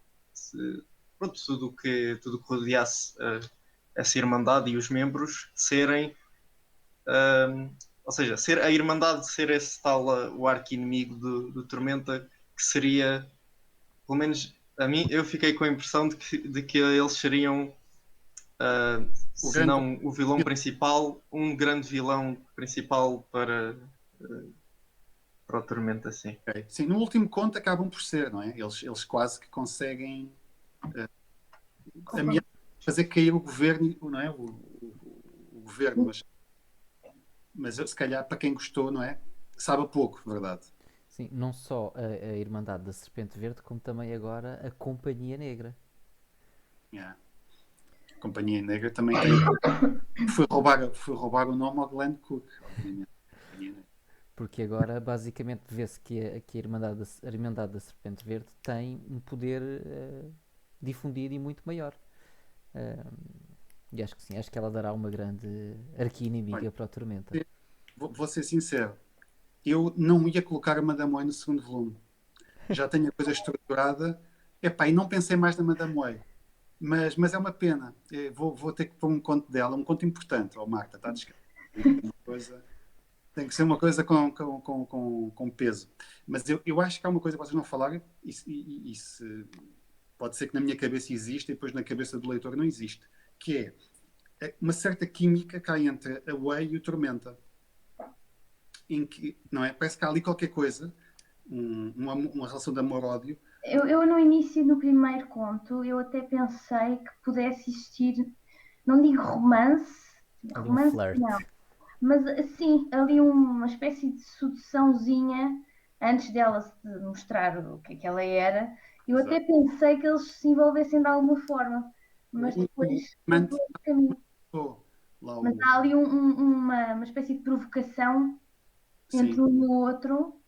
que rodeasse essa Irmandade e os membros serem. Ou seja, ser a Irmandade, ser esse tal o arqui-inimigo do Tormenta, que seria, pelo menos a mim, eu fiquei com a impressão de que eles seriam, se não o vilão principal, um grande vilão principal para o Tormenta, sim. Okay. Sim, no último conto acabam por ser, não é? Eles quase que conseguem fazer cair o governo, não é? O governo, mas se calhar para quem gostou, não é? Sabe pouco, verdade. Sim, não só a Irmandade da Serpente Verde, como também agora a Companhia Negra. Yeah. A Companhia Negra também tem. Foi roubar o nome ao Glenn Cook, obviamente. Porque agora basicamente vê-se que a Irmandade da Serpente Verde tem um poder difundido e muito maior. E acho que sim, acho que ela dará uma grande arqui-inimiga para o Tormenta. Vou ser sincero, eu não ia colocar a Madame Wei no segundo volume. Já tenho a coisa estruturada. Epá, e não pensei mais na Madame Wei. mas é uma pena. Vou ter que pôr um conto dela, um conto importante. Oh, Marta, está descansada. Tem que ser uma coisa com peso. Mas eu acho que há uma coisa que vocês não falaram, pode ser que na minha cabeça exista e depois na cabeça do leitor não existe, que é uma certa química que há entre a Whey e o Tormenta. Em que, não é? Parece que há ali qualquer coisa, uma relação de amor-ódio. Eu no início, no primeiro conto, eu até pensei que pudesse existir, não digo romance, Ali um romance flirt. não, mas assim, ali uma espécie de seduçãozinha antes dela se mostrar o que ela era. Eu até Exato. pensei que eles se envolvessem de alguma forma, mas O depois foi amante por outro caminho. lá Mas há ali uma espécie de provocação entre sim, um e o outro,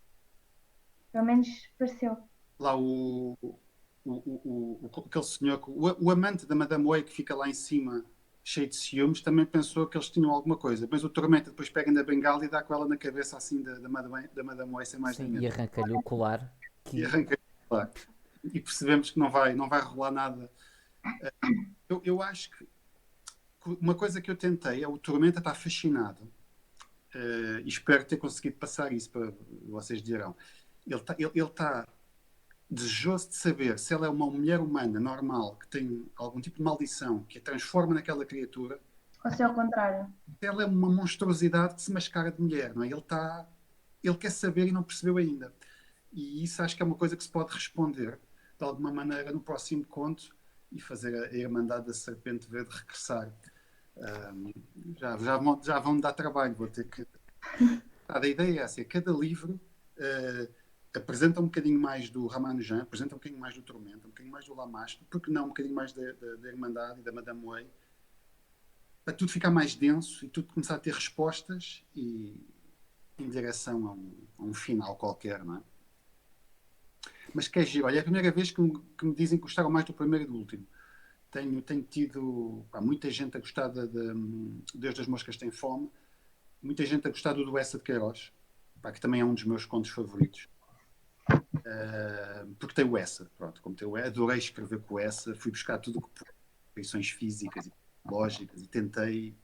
pelo menos pareceu. lá aquele senhor, o amante da Madame Whey que fica lá em cima, cheio de ciúmes, também pensou que eles tinham alguma coisa. Mas o Tormenta depois pega na bengala e dá com ela na cabeça assim da Madame Whey, sem mais nem Sim, e menos. arranca-lhe o colar E que. arranca lá. E percebemos que não vai rolar nada. Eu acho que uma coisa que eu tentei é o Tormenta está fascinado. E espero ter conseguido passar isso para vocês dirão. Ele está desejoso de saber se ela é uma mulher humana normal que tem algum tipo de maldição que a transforma naquela criatura, Ou se é ao contrário. se ela é uma monstruosidade que se mascara de mulher, não é? Ele quer saber e não percebeu ainda. E isso acho que é uma coisa que se pode responder de alguma maneira no próximo conto e fazer a Irmandade da Serpente Verde regressar. Um, já vão dar trabalho, vou ter que. A ideia é essa: cada livro apresenta um bocadinho mais do Ramanujan, apresenta um bocadinho mais do Tormenta, um bocadinho mais do Lamastro, porque não um bocadinho mais da Irmandade e da Madame Whey, para tudo ficar mais denso e tudo começar a ter respostas e em direção a um final qualquer, não é? Mas que é giro. Olha, é a primeira vez que me dizem que gostaram mais do primeiro e do último. Tenho tido muita gente a gostar de Deus das Moscas Tem Fome, muita gente a gostar do Essa de Queiroz, que também é um dos meus contos favoritos. Porque tem o Essa, pronto, como tem o Essa, adorei escrever com o Essa, fui buscar tudo que feições físicas e lógicas e tentei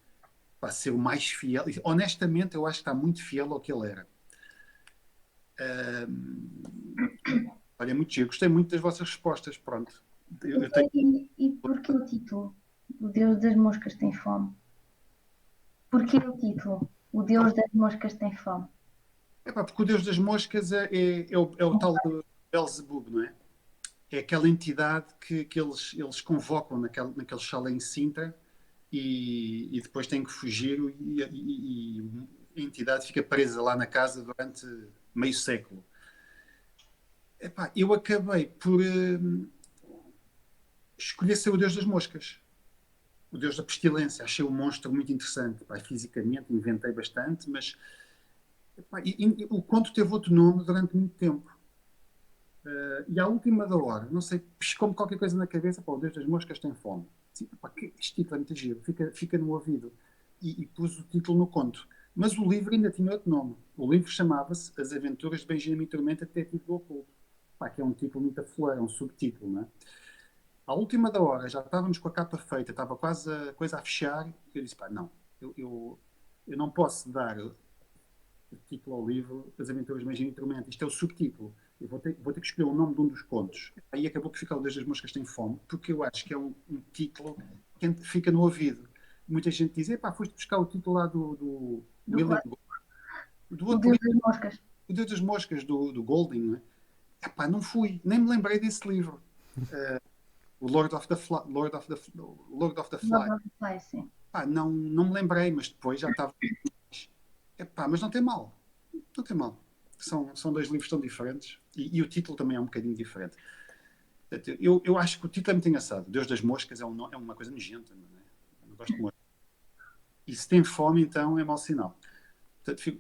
ser o mais fiel. E, honestamente, eu acho que está muito fiel ao que ele era. Olha, muito giro. Gostei muito das vossas respostas. Pronto. Eu tenho... E porquê o título? O Deus das Moscas tem fome. Porquê o título? O Deus das Moscas tem fome. Porque o Deus das Moscas é o tal Belzebub, não é? É aquela entidade que eles convocam naquele chalé em Sintra e depois têm que fugir e a entidade fica presa lá na casa durante meio século. Eu acabei por escolher ser o Deus das Moscas, o Deus da pestilência. Achei o monstro muito interessante. Fisicamente inventei bastante, mas o conto teve outro nome durante muito tempo. E à última da hora, não sei, piscou-me qualquer coisa na cabeça, o Deus das Moscas tem fome. Assim, este título é muito giro, fica no ouvido. E pus o título no conto. Mas o livro ainda tinha outro nome. O livro chamava-se As Aventuras de Benjamin Tormenta, Detetive do Oculto. Que é um título muito afluente, é um subtítulo, não é? À última da hora, já estávamos com a capa feita, estava quase a coisa a fechar, eu disse, não, eu não posso dar o título ao livro As Aventuras de Benjamin Tormenta, isto é o subtítulo. Eu vou ter que escolher o nome de um dos contos. Aí acabou por ficar o Deus das Moscas Tem Fome, porque eu acho que é um título que fica no ouvido. Muita gente diz, foste buscar o título lá do William Gold, do O outro Deus livro, das Moscas. o Deus das Moscas, do Golding, não é? Não fui, nem me lembrei desse livro. O Lord of the Fly. Lord of the Flies, sim. Não me lembrei, mas depois já estava. Mas não tem mal. Não tem mal. São dois livros tão diferentes e o título também é um bocadinho diferente. Eu acho que o título é muito engraçado. Deus das Moscas é uma coisa nojenta. Não é? Eu não gosto de moscas. E se tem fome, então é mau sinal.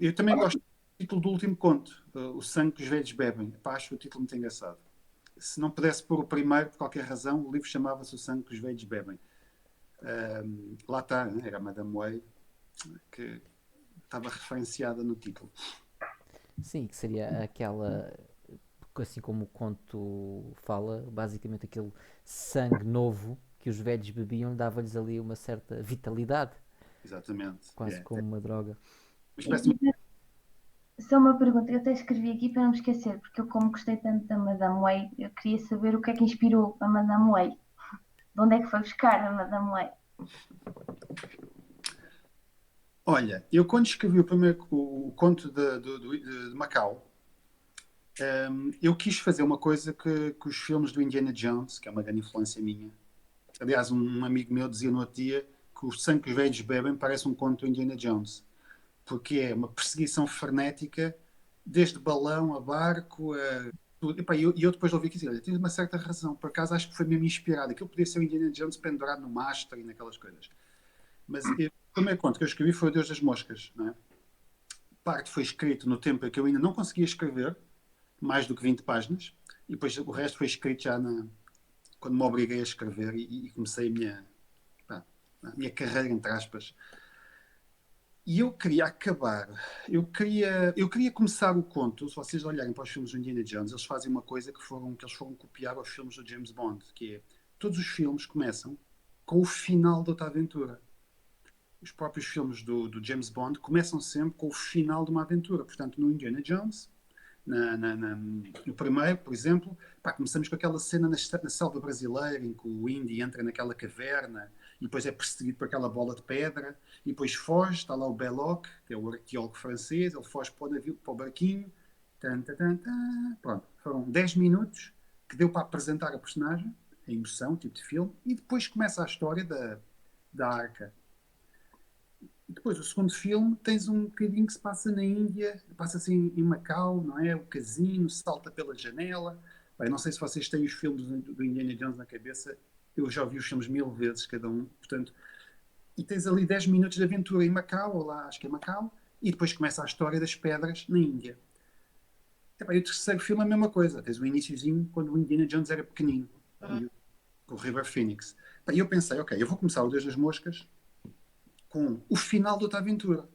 Eu também gosto do título do último conto, O Sangue que os Velhos Bebem. Acho o título muito engraçado. Se não pudesse pôr o primeiro, por qualquer razão, o livro chamava-se O Sangue que os Velhos Bebem. Lá está, né? Era a Madame Whey que estava referenciada no título. Sim, que seria aquela. Assim como o conto fala, basicamente aquele sangue novo que os velhos bebiam dava-lhes ali uma certa vitalidade, Exatamente. quase como uma droga. Uma espécie de- Só uma pergunta, eu até escrevi aqui para não me esquecer, porque eu, como gostei tanto da Madame Whey, eu queria saber o que é que inspirou a Madame Whey. De onde é que foi buscar a Madame Whey? Olha, eu quando escrevi o primeiro o conto de Macau, eu quis fazer uma coisa que os filmes do Indiana Jones, que é uma grande influência minha. Aliás, um amigo meu dizia no outro dia que o sangue que os velhos bebem parece um conto do Indiana Jones, porque é uma perseguição frenética, desde balão a barco, a tudo. Epá, eu depois ouvi que olha, tens uma certa razão, por acaso acho que foi mesmo inspirado. Aquilo podia ser o Indiana Jones pendurado no mastro e naquelas coisas. Mas o primeiro conto que eu escrevi foi o Deus das Moscas. Não é? Parte foi escrito no tempo em que eu ainda não conseguia escrever, mais do que 20 páginas, e depois o resto foi escrito já quando me obriguei a escrever e comecei pá, a minha carreira, entre aspas. E eu queria acabar, eu queria começar o conto. Se vocês olharem para os filmes do Indiana Jones, eles fazem uma coisa que eles foram copiar aos filmes do James Bond, que é todos os filmes começam com o final da outra aventura. Os próprios filmes do James Bond começam sempre com o final de uma aventura. Portanto, no Indiana Jones, no primeiro, por exemplo, pá, começamos com aquela cena na selva brasileira em que o Indy entra naquela caverna e depois é perseguido por aquela bola de pedra e depois foge, está lá o Belloc, que é o arqueólogo francês, ele foge para o navio, para o barquinho, tan, tan, tan, tan. Pronto, foram 10 minutos que deu para apresentar a personagem, a emoção, tipo de filme, e depois começa a história da arca. E depois, o segundo filme, tens um bocadinho que se passa na Índia, passa-se em Macau, não é? O casino, salta pela janela. Bem, não sei se vocês têm os filmes do Indiana Jones na cabeça, eu já ouvi os filmes 1000 vezes cada um, portanto, e tens ali 10 minutos de aventura em Macau, ou lá, acho que é Macau, e depois começa a história das pedras na Índia. E, bem, o terceiro filme é a mesma coisa, tens o iníciozinho, quando o Indiana Jones era pequenino, e o River Phoenix. E eu pensei, ok, eu vou começar o Deus das Moscas com o final de outra aventura.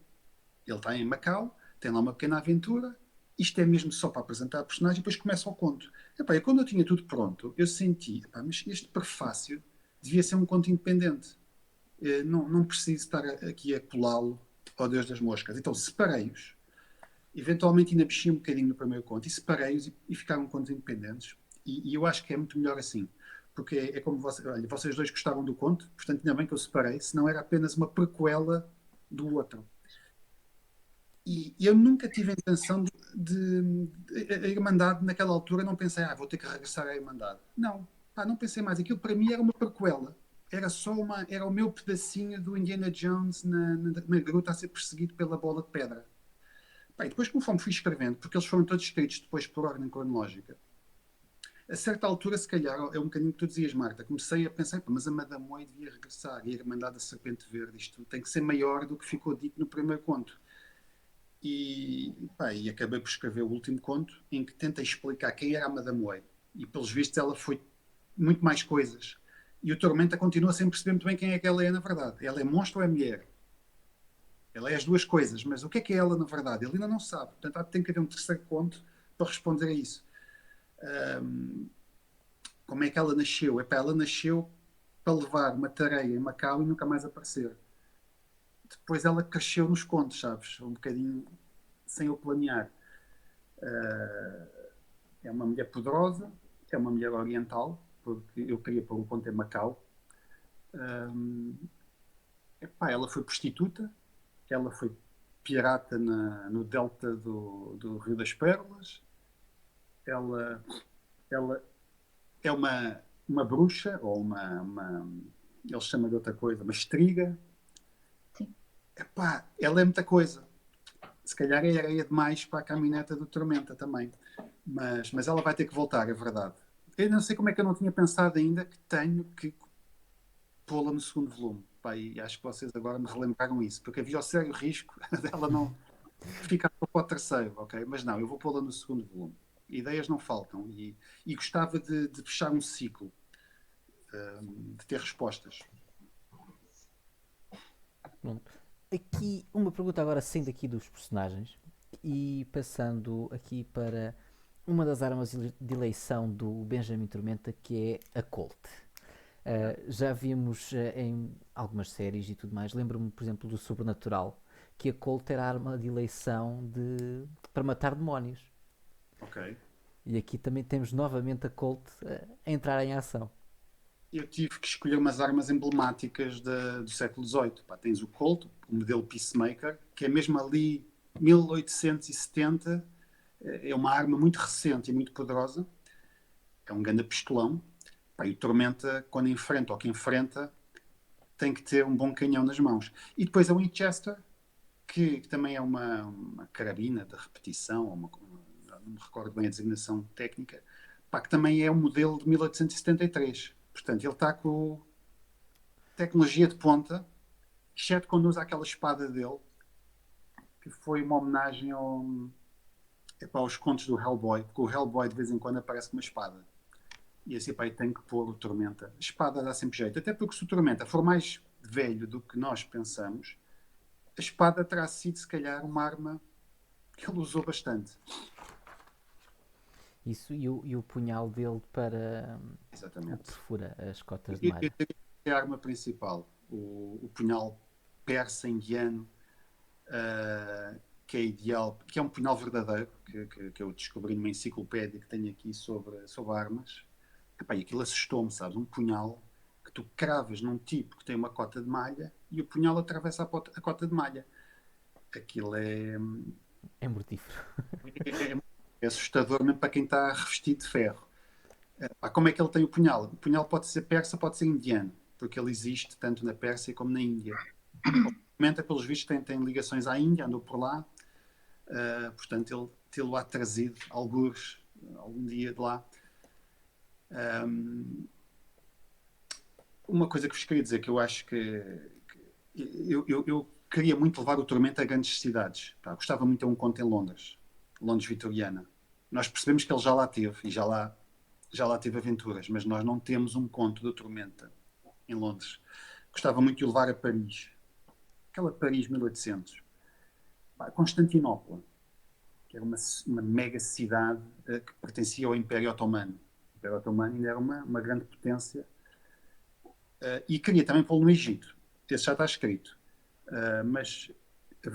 Ele está em Macau, tem lá uma pequena aventura, isto é mesmo só para apresentar a personagem e depois começa o conto. Epá, e quando eu tinha tudo pronto, eu senti, epá, mas este prefácio devia ser um conto independente. Não preciso estar aqui a colá-lo ao Deus das Moscas. Então separei-os, eventualmente ainda mexi um bocadinho no primeiro conto e separei-os e ficaram contos independentes. E eu acho que é muito melhor assim. Porque é como olha, vocês dois gostavam do conto, portanto ainda bem que eu separei, senão era apenas uma prequela do outro. E eu nunca tive a intenção a Irmandade, naquela altura, não pensei, vou ter que regressar à Irmandade. Não, não pensei mais. Aquilo para mim era uma prequela. Era o meu pedacinho do Indiana Jones na gruta a ser perseguido pela bola de pedra. Pá, e depois, conforme fui escrevendo, porque eles foram todos escritos depois por ordem cronológica, a certa altura, se calhar, é um bocadinho que tu dizias, Marta, comecei a pensar, mas a Madame Whey devia regressar, e a Irmandade da Serpente Verde, isto tem que ser maior do que ficou dito no primeiro conto. E acabei por escrever o último conto em que tenta explicar quem era a Madame Whey. E pelos vistos ela foi muito mais coisas. E o Tormenta continua sem perceber muito bem quem é que ela é na verdade. Ela é monstro ou é mulher? Ela é as duas coisas, mas o que é ela na verdade? Ele ainda não sabe. Portanto, tem que haver um terceiro conto para responder a isso. Como é que ela nasceu? Ela nasceu para levar uma tareia em Macau e nunca mais aparecer. Depois ela cresceu nos contos, sabes? Um bocadinho sem eu planear. É uma mulher poderosa, é uma mulher oriental, porque eu queria pôr um ponto em Macau. Ela foi prostituta, ela foi pirata no delta do Rio das Pérolas, ela, ela é uma bruxa, ou eles chamam de outra coisa, uma estriga. Sim. Ela é muita coisa. Se calhar é areia demais para a caminhoneta do Tormenta também. Mas ela vai ter que voltar, é verdade. Eu não sei como é que eu não tinha pensado ainda que tenho que pô-la no segundo volume. E acho que vocês agora me relembraram isso, porque havia o sério risco dela não ficar para o terceiro, ok? Mas não, eu vou pô-la no segundo volume. Ideias não faltam e gostava de fechar um ciclo, de ter respostas. Pronto. Aqui, uma pergunta agora saindo aqui dos personagens e passando aqui para uma das armas de eleição do Benjamin Tormenta, que é a Colt. Já vimos em algumas séries e tudo mais. Lembro-me, por exemplo, do Sobrenatural, que a Colt era a arma de eleição para matar demónios. Ok. E aqui também temos novamente a Colt a entrar em ação. Eu tive que escolher umas armas emblemáticas do século XVIII. Pá, tens o Colt, o modelo Peacemaker, que é mesmo ali 1870. É uma arma muito recente e muito poderosa. É um grande pistolão. Pá, e o Tormenta, quando enfrenta ou que enfrenta, tem que ter um bom canhão nas mãos. E depois a Winchester, que também é uma carabina de repetição, não me recordo bem a designação técnica, pá, que também é um modelo de 1873. Portanto, ele está com tecnologia de ponta, exceto quando usa aquela espada dele, que foi uma homenagem aos contos do Hellboy, porque o Hellboy de vez em quando aparece com uma espada. E assim, pá, tem que pôr o Tormenta. A espada dá sempre jeito, até porque se o Tormenta for mais velho do que nós pensamos, a espada terá sido, se calhar, uma arma que ele usou bastante. Isso e o punhal dele para o que Exatamente. perfura as cotas de Eu malha. diria que é a arma principal, o punhal persa indiano, que é ideal, que é um punhal verdadeiro, que eu descobri numa enciclopédia que tenho aqui sobre armas. Epá, e aquilo assustou-me, sabes? Um punhal que tu cravas num tipo que tem uma cota de malha e o punhal atravessa a cota de malha. Aquilo É mortífero. é assustador mesmo para quem está revestido de ferro. Como é que ele tem o punhal? O punhal pode ser persa, pode ser indiano, porque ele existe tanto na Pérsia como na Índia. Obviamente, pelos vistos, tem ligações à Índia, andou por lá, portanto, ele tê-lo-á trazido alguns, algum dia de lá. Uma coisa que vos queria dizer, que eu acho que eu queria muito levar o Tormento a grandes cidades. Pá, gostava muito de ter um conto em Londres, Londres vitoriana. Nós percebemos que ele já lá teve e já lá teve aventuras, mas nós não temos um conto do Tormenta em Londres. Gostava muito de o levar a Paris, aquela Paris 1800. Pá, Constantinopla, que era uma mega cidade que pertencia ao Império Otomano. O Império Otomano ainda era uma grande potência. E queria também pô-lo no Egito. Esse já está escrito. Mas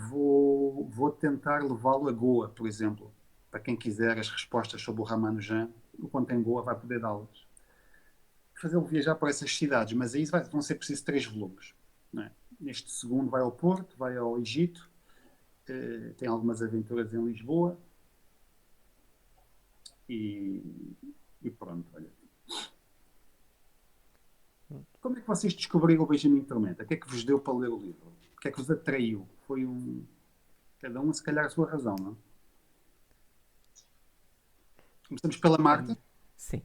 vou tentar levá-lo a Goa, por exemplo. Para quem quiser as respostas sobre o Ramanujan, o quanto em Goa vai poder dá-las. Fazê-lo viajar por essas cidades, mas aí vão ser precisos 3 volumes. Não é? Neste segundo vai ao Porto, vai ao Egito, tem algumas aventuras em Lisboa e, e pronto, olha. Como é que vocês descobriram o Benjamin Tormenta? O que é que vos deu para ler o livro? O que é que vos atraiu? Foi cada um, se calhar, a sua razão, não? Começamos pela Marta. Sim.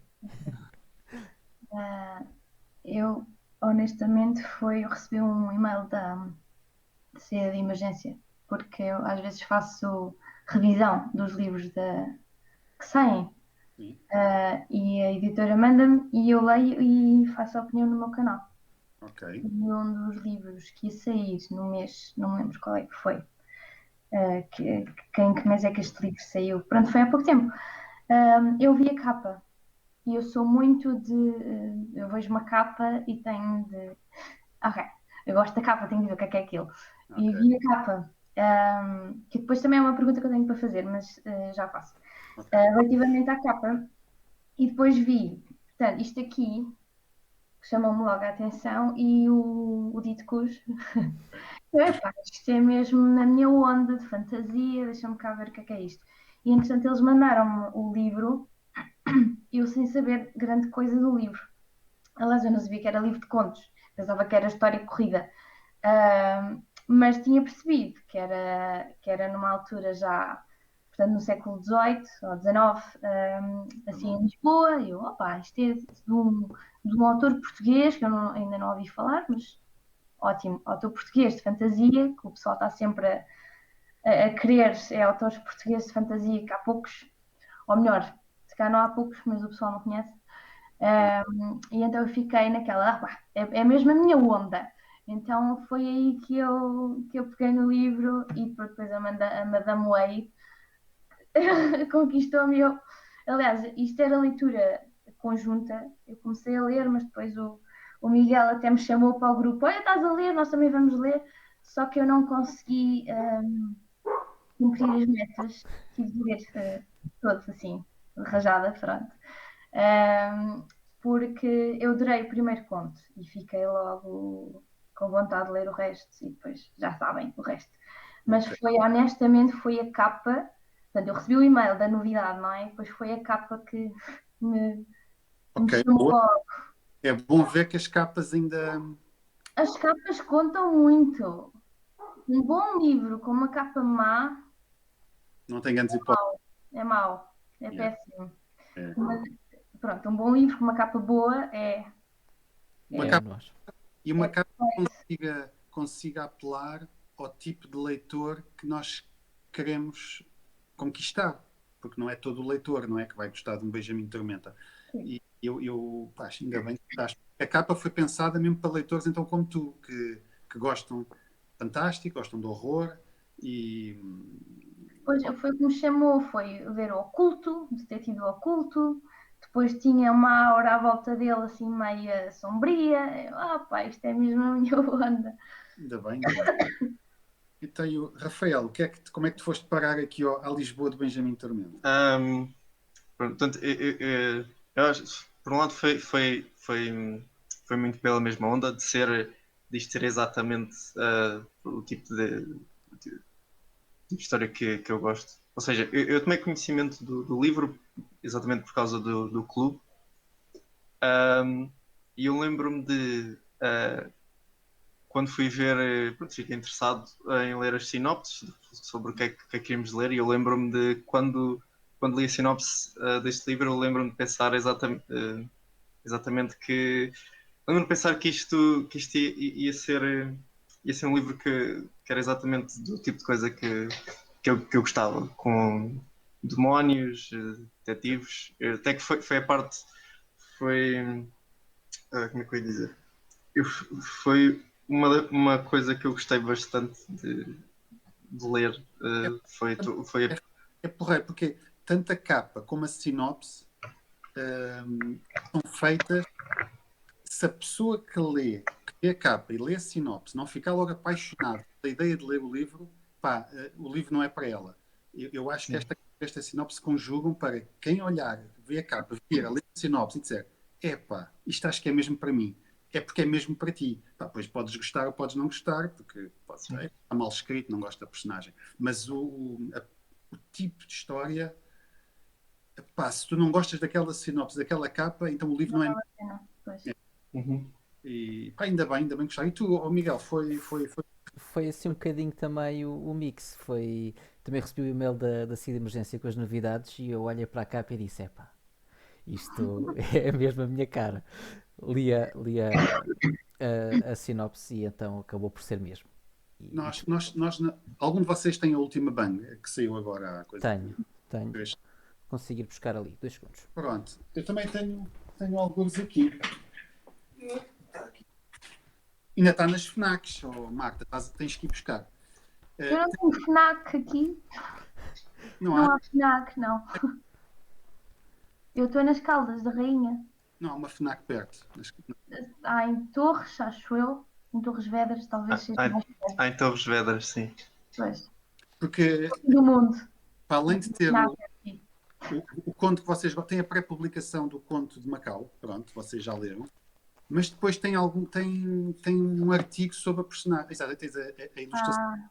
Eu, honestamente, eu recebi um e-mail da saída de emergência, porque eu às vezes faço revisão dos livros que saem. Sim. E a editora manda-me e eu leio e faço a opinião no meu canal. Ok. E um dos livros que ia sair no mês, não me lembro qual é que foi, em que mês é que este livro saiu? Pronto, foi há pouco tempo. Eu vi a capa e eu sou muito eu vejo uma capa e tenho de. Ok, eu gosto da capa, tenho de ver o que é aquilo. E Ok. vi a capa, que depois também é uma pergunta que eu tenho para fazer, mas já faço. Ok. Relativamente à capa, e depois vi, portanto, isto aqui chamou-me logo a atenção e o dito cujo. Epá, isto é mesmo na minha onda de fantasia, deixa-me cá ver o que é isto. E entretanto eles mandaram-me o livro, eu sem saber grande coisa do livro. Aliás, eu não sabia que era livro de contos, pensava que era história corrida. Mas tinha percebido que era numa altura já, portanto, no século XVIII ou XIX, assim em Lisboa. E eu, opa, isto é de um autor português que eu ainda não ouvi falar, mas ótimo, autor português de fantasia, que o pessoal está sempre a querer, é autores portugueses de fantasia, que há poucos, ou melhor, se calhar não há poucos, mas o pessoal não conhece. E então eu fiquei naquela, é mesmo a minha onda. Então foi aí que eu peguei no livro e depois a Madame Whey conquistou-me. Aliás, isto era leitura conjunta. Eu comecei a ler, mas depois o O Miguel até me chamou para o grupo, olha, estás a ler, nós também vamos ler, só que eu não consegui cumprir as metas, tive de ler todos assim, rajada, pronto. Porque eu adorei o primeiro conto e fiquei logo com vontade de ler o resto e depois já sabem o resto. Mas foi, honestamente, foi a capa, portanto, eu recebi o e-mail da novidade, não é? Depois foi a capa que me Ok, chamou boa. logo. É bom ver que as capas ainda. As capas contam muito. Um bom livro com uma capa má Não tem grandes hipóteses. é mau, é Yeah. péssimo. É. Mas, pronto, um bom livro com uma capa boa Uma É capa, nós. e uma é capa que consiga apelar ao tipo de leitor que nós queremos conquistar. Porque não é todo o leitor, não é, que vai gostar de um Benjamin Tormenta. Sim. E eu acho ainda bem que estás. A capa foi pensada mesmo para leitores então como tu, que gostam fantástico, gostam do horror e Pois foi o que me chamou, foi ver o Oculto, de ter tido o Oculto, depois tinha uma aura à volta dele assim meia sombria. Pá, isto é mesmo a minha onda. ainda bem, ainda bem. Então, Rafael, como é que tu foste parar aqui à Lisboa de Benjamin Tormenta? Portanto, eu acho, por um lado foi muito pela mesma onda de isto ser exatamente o tipo de história que eu gosto. Ou seja, eu tomei conhecimento do livro exatamente por causa do clube. E eu lembro-me de quando fui ver, pronto, fiquei interessado em ler as sinopses sobre o que é que queríamos ler, e eu lembro-me de quando li a sinopse deste livro, eu lembro-me de pensar exatamente que. Lembro-me de pensar que isto ia ser um livro que era exatamente do tipo de coisa que eu gostava, com demónios, detetives, até que foi a parte. Foi. Como é que eu ia dizer? Foi uma coisa que eu gostei bastante de ler. Foi É porreiro, porque tanto a capa como a sinopse são feitas. Se a pessoa que lê a capa e lê a sinopse, não ficar logo apaixonado pela ideia de ler o livro, pá, o livro não é para ela. Eu acho que esta sinopse conjugam para quem olhar, ver a capa, vir a ler a sinopse e dizer: epá, isto acho que é mesmo para mim. É porque é mesmo para ti. Pá, pois podes gostar ou podes não gostar, porque pode ser, está mal escrito, não gosto da personagem. Mas o tipo de história, pá, se tu não gostas daquela sinopse, daquela capa, então o livro não é. Vale a pena, pois. E pá, ainda bem gostar. E tu, Miguel, Foi assim um bocadinho também o mix. Também recebi o e-mail da CID de emergência com as novidades e eu olhei para a capa e disse: epá, isto é mesmo a minha cara. Li a sinopse e então acabou por ser mesmo. E algum de vocês tem a última banga que saiu agora há coisa de tenho. 3. Conseguir buscar ali, 2 segundos. Pronto, eu também tenho alguns aqui. Ainda está nas FNACs, Marta, tens que ir buscar. Eu não tenho FNAC aqui. Não Não há? há FNAC, não. Eu estou nas Caldas da Rainha. Não há uma FNAC perto. Há em Torres, acho eu. Em Torres Vedras, talvez seja mais perto. em Torres Vedras, sim. Pois. Porque, Do mundo. para além de ter FNAC aqui. o conto que vocês têm a pré-publicação do conto de Macau, pronto, vocês já leram. Mas depois tem um artigo sobre a personagem. Exato, tens a ilustração.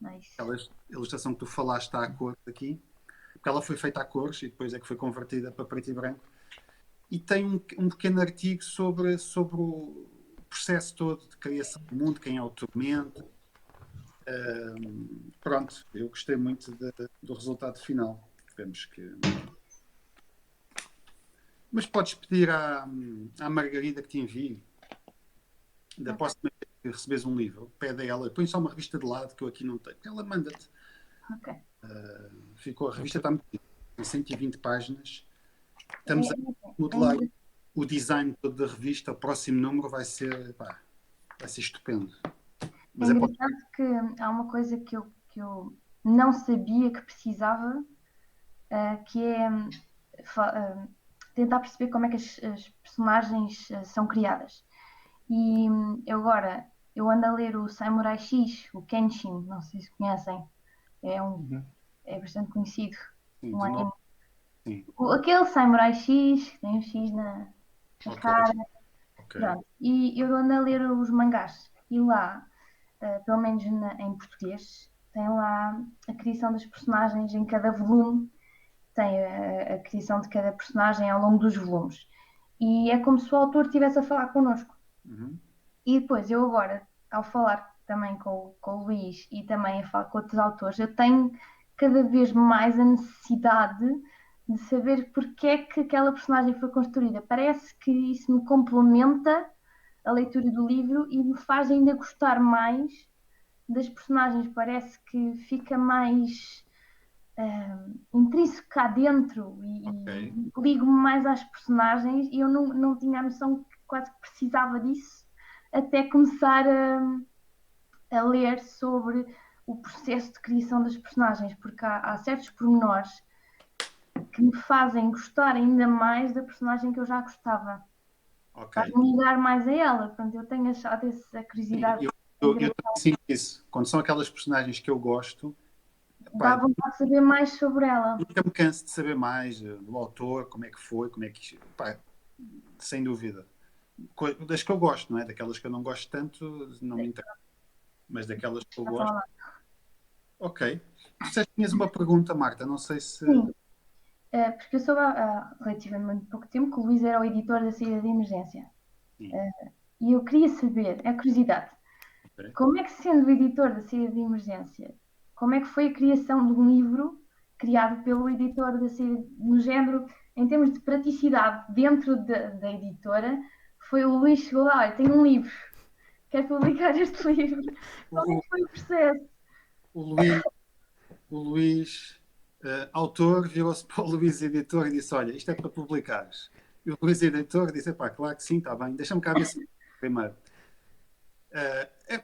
Nice. Aquela ilustração que tu falaste está a cor aqui. Porque ela foi feita a cores e depois é que foi convertida para preto e branco. E tem um pequeno artigo sobre o processo todo de criação do mundo, quem é o Tormento. Pronto, eu gostei muito do resultado final. Vemos que. Mas podes pedir à Margarida que te envie. Da próxima vez que recebes um livro, pede a ela, põe só uma revista de lado que eu aqui não tenho. Ela manda-te. Ok. A revista está muito bem. Tem 120 páginas. Estamos a modelar o design todo da revista. O próximo número vai ser estupendo. Mas é engraçado que há uma coisa que eu não sabia que precisava, que é tentar perceber como é que as personagens são criadas. E eu ando a ler o Samurai X, o Kenshin, não sei se conhecem, Uhum. é bastante conhecido. Sim, Um de novo. anime. Sim, Aquele Samurai X, que tem um X na ok, cara, ok. pronto. E eu ando a ler os mangás. E lá, pelo menos em português, tem lá a criação das personagens em cada volume, tem a criação de cada personagem ao longo dos volumes. E é como se o autor estivesse a falar connosco. Uhum. E depois, eu agora, ao falar também com o Luís e também a falar com outros autores, eu tenho cada vez mais a necessidade de saber porque é que aquela personagem foi construída. Parece que isso me complementa a leitura do livro e me faz ainda gostar mais das personagens. Parece que fica mais intrínseco cá dentro Ok. e ligo-me mais às personagens e eu não tinha a noção que quase que precisava disso até começar a ler sobre o processo de criação das personagens, porque há certos pormenores que me fazem gostar ainda mais da personagem que eu já gostava. Ok. Faz-me ligar mais a ela. Portanto, eu tenho achado essa curiosidade. Eu também sinto isso. Quando são aquelas personagens que eu gosto, Dá pá, vontade de saber mais sobre ela. nunca me canso de saber mais do autor, como é que foi, como é que. Pá, sem dúvida. Das que eu gosto, não é? Daquelas que eu não gosto tanto, não me interessa. Mas daquelas que eu gosto. Ok. Tu disseste que tinhas uma pergunta, Marta. Não sei se. Sim, porque eu soube há relativamente pouco tempo que o Luís era o editor da saída de emergência. Sim. E eu queria saber, é curiosidade, Ok. como é que, sendo o editor da saída de emergência, como é que foi a criação de um livro criado pelo editor da saída, no género, em termos de praticidade dentro da editora, foi o Luís chegou lá, olha, tenho um livro, quero publicar este livro. Como é O, que foi o processo? o Luís, o Luís autor, virou-se para o Luís editor e disse: Olha, isto é para publicares. E o Luís editor disse: Pá, claro que sim, está bem, deixa-me cá ver se primeiro.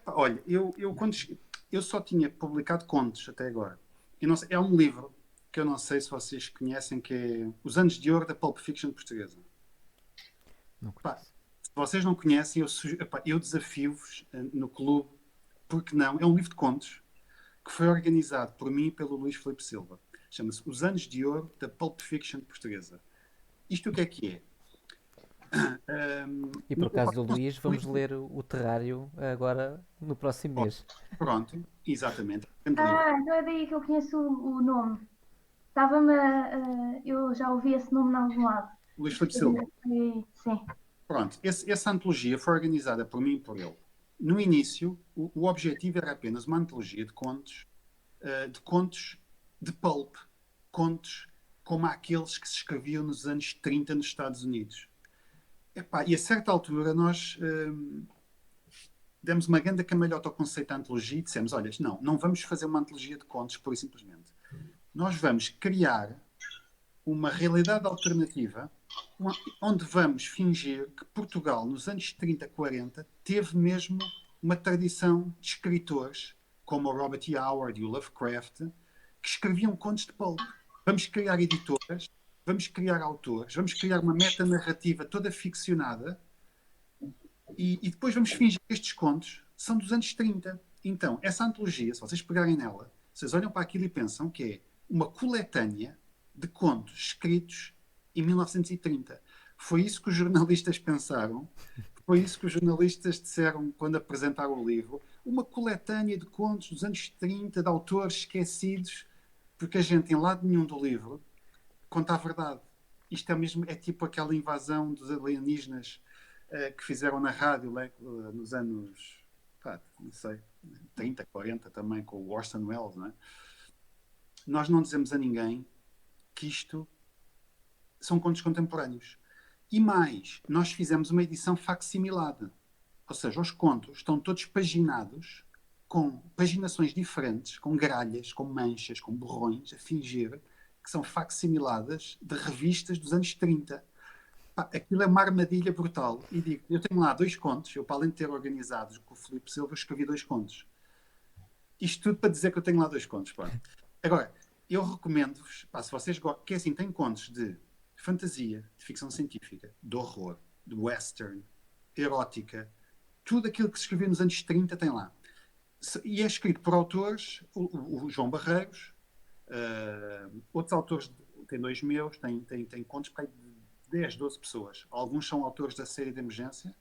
Olha, eu só tinha publicado contos até agora. E não sei, é um livro que eu não sei se vocês conhecem, que é Os Anos de Ouro da Pulp Fiction Portuguesa. Não Pá, conheço. se vocês não conhecem, eu desafio-vos no clube, porque não? É um livro de contos que foi organizado por mim e pelo Luís Filipe Silva. Chama-se Os Anos de Ouro da Pulp Fiction Portuguesa. Isto o que é que é? E por acaso do Luís, vamos ler o Terrário agora no próximo mês. Pronto, exatamente. É um grande livro. Ah, então é daí que eu conheço o nome. Estava-me eu já ouvi esse nome em algum lado. Luís Filipe Silva. Sim. Pronto, essa antologia foi organizada por mim e por ele. No início, o objetivo era apenas uma antologia de contos de pulp, contos como aqueles que se escreviam nos anos 30 nos Estados Unidos. Epá, e a certa altura nós demos uma grande camalhota ao conceito de antologia e dissemos, olha, não vamos fazer uma antologia de contos, pura e simplesmente. Nós vamos criar uma realidade alternativa onde vamos fingir que Portugal, nos anos 30, 40, teve mesmo uma tradição de escritores, como o Robert E. Howard e o Lovecraft, que escreviam contos de pulp. Vamos criar editoras, vamos criar autores, vamos criar uma metanarrativa toda ficcionada e depois vamos fingir que estes contos são dos anos 30. Então, essa antologia, se vocês pegarem nela, vocês olham para aquilo e pensam que é uma coletânea de contos escritos em 1930. Foi isso que os jornalistas pensaram, foi isso que os jornalistas disseram quando apresentaram o livro. Uma coletânea de contos dos anos 30, de autores esquecidos, porque a gente, em lado nenhum do livro, conta a verdade. Isto é mesmo, é tipo aquela invasão dos alienígenas que fizeram na rádio nos anos, pá, não sei, 30, 40 também, com o Orson Welles, não é? Nós não dizemos a ninguém que isto são contos contemporâneos. E mais, nós fizemos uma edição facsimilada. Ou seja, os contos estão todos paginados, com paginações diferentes, com gralhas, com manchas, com borrões, a fingir que são facsimiladas de revistas dos anos 30. Pá, aquilo é uma armadilha brutal. E digo, eu tenho lá 2 contos, eu para além de ter organizado com o Filipe Silva, escrevi 2 contos. Isto tudo para dizer que eu tenho lá 2 contos. Pá. Agora, eu recomendo-vos, se vocês gostam, que assim, tem contos de fantasia, de ficção científica, de horror, de western, erótica, tudo aquilo que se escreveu nos anos 30 tem lá. E é escrito por autores, o João Barreiros, outros autores, tem 2 meus, tem contos para 10, 12 pessoas. Alguns são autores da série de emergência.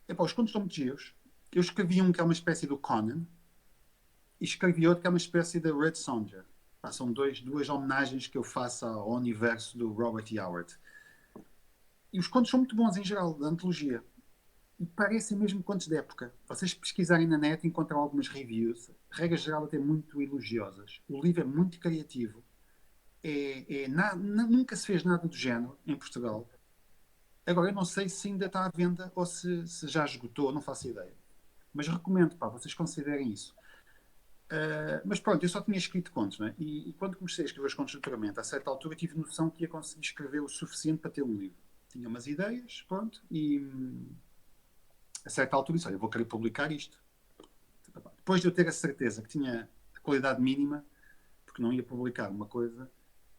Epá, os contos estão muito giros. Eu escrevi um que é uma espécie do Conan e escrevi outro que é uma espécie da Red Sonja. São duas homenagens que eu faço ao universo do Robert E. Howard. E os contos são muito bons em geral, da antologia. E parecem mesmo contos de época. Vocês pesquisarem na net encontram algumas reviews, regra geral até muito elogiosas. O livro é muito criativo. Nunca se fez nada do género em Portugal. Agora, eu não sei se ainda está à venda ou se já esgotou, não faço ideia. Mas recomendo, vocês considerem isso. Mas pronto, eu só tinha escrito contos, né? E quando comecei a escrever os contos futuramente, a certa altura tive noção que ia conseguir escrever o suficiente para ter um livro. Tinha umas ideias, pronto, e a certa altura disse, olha, eu vou querer publicar isto. Depois de eu ter a certeza que tinha a qualidade mínima, porque não ia publicar uma coisa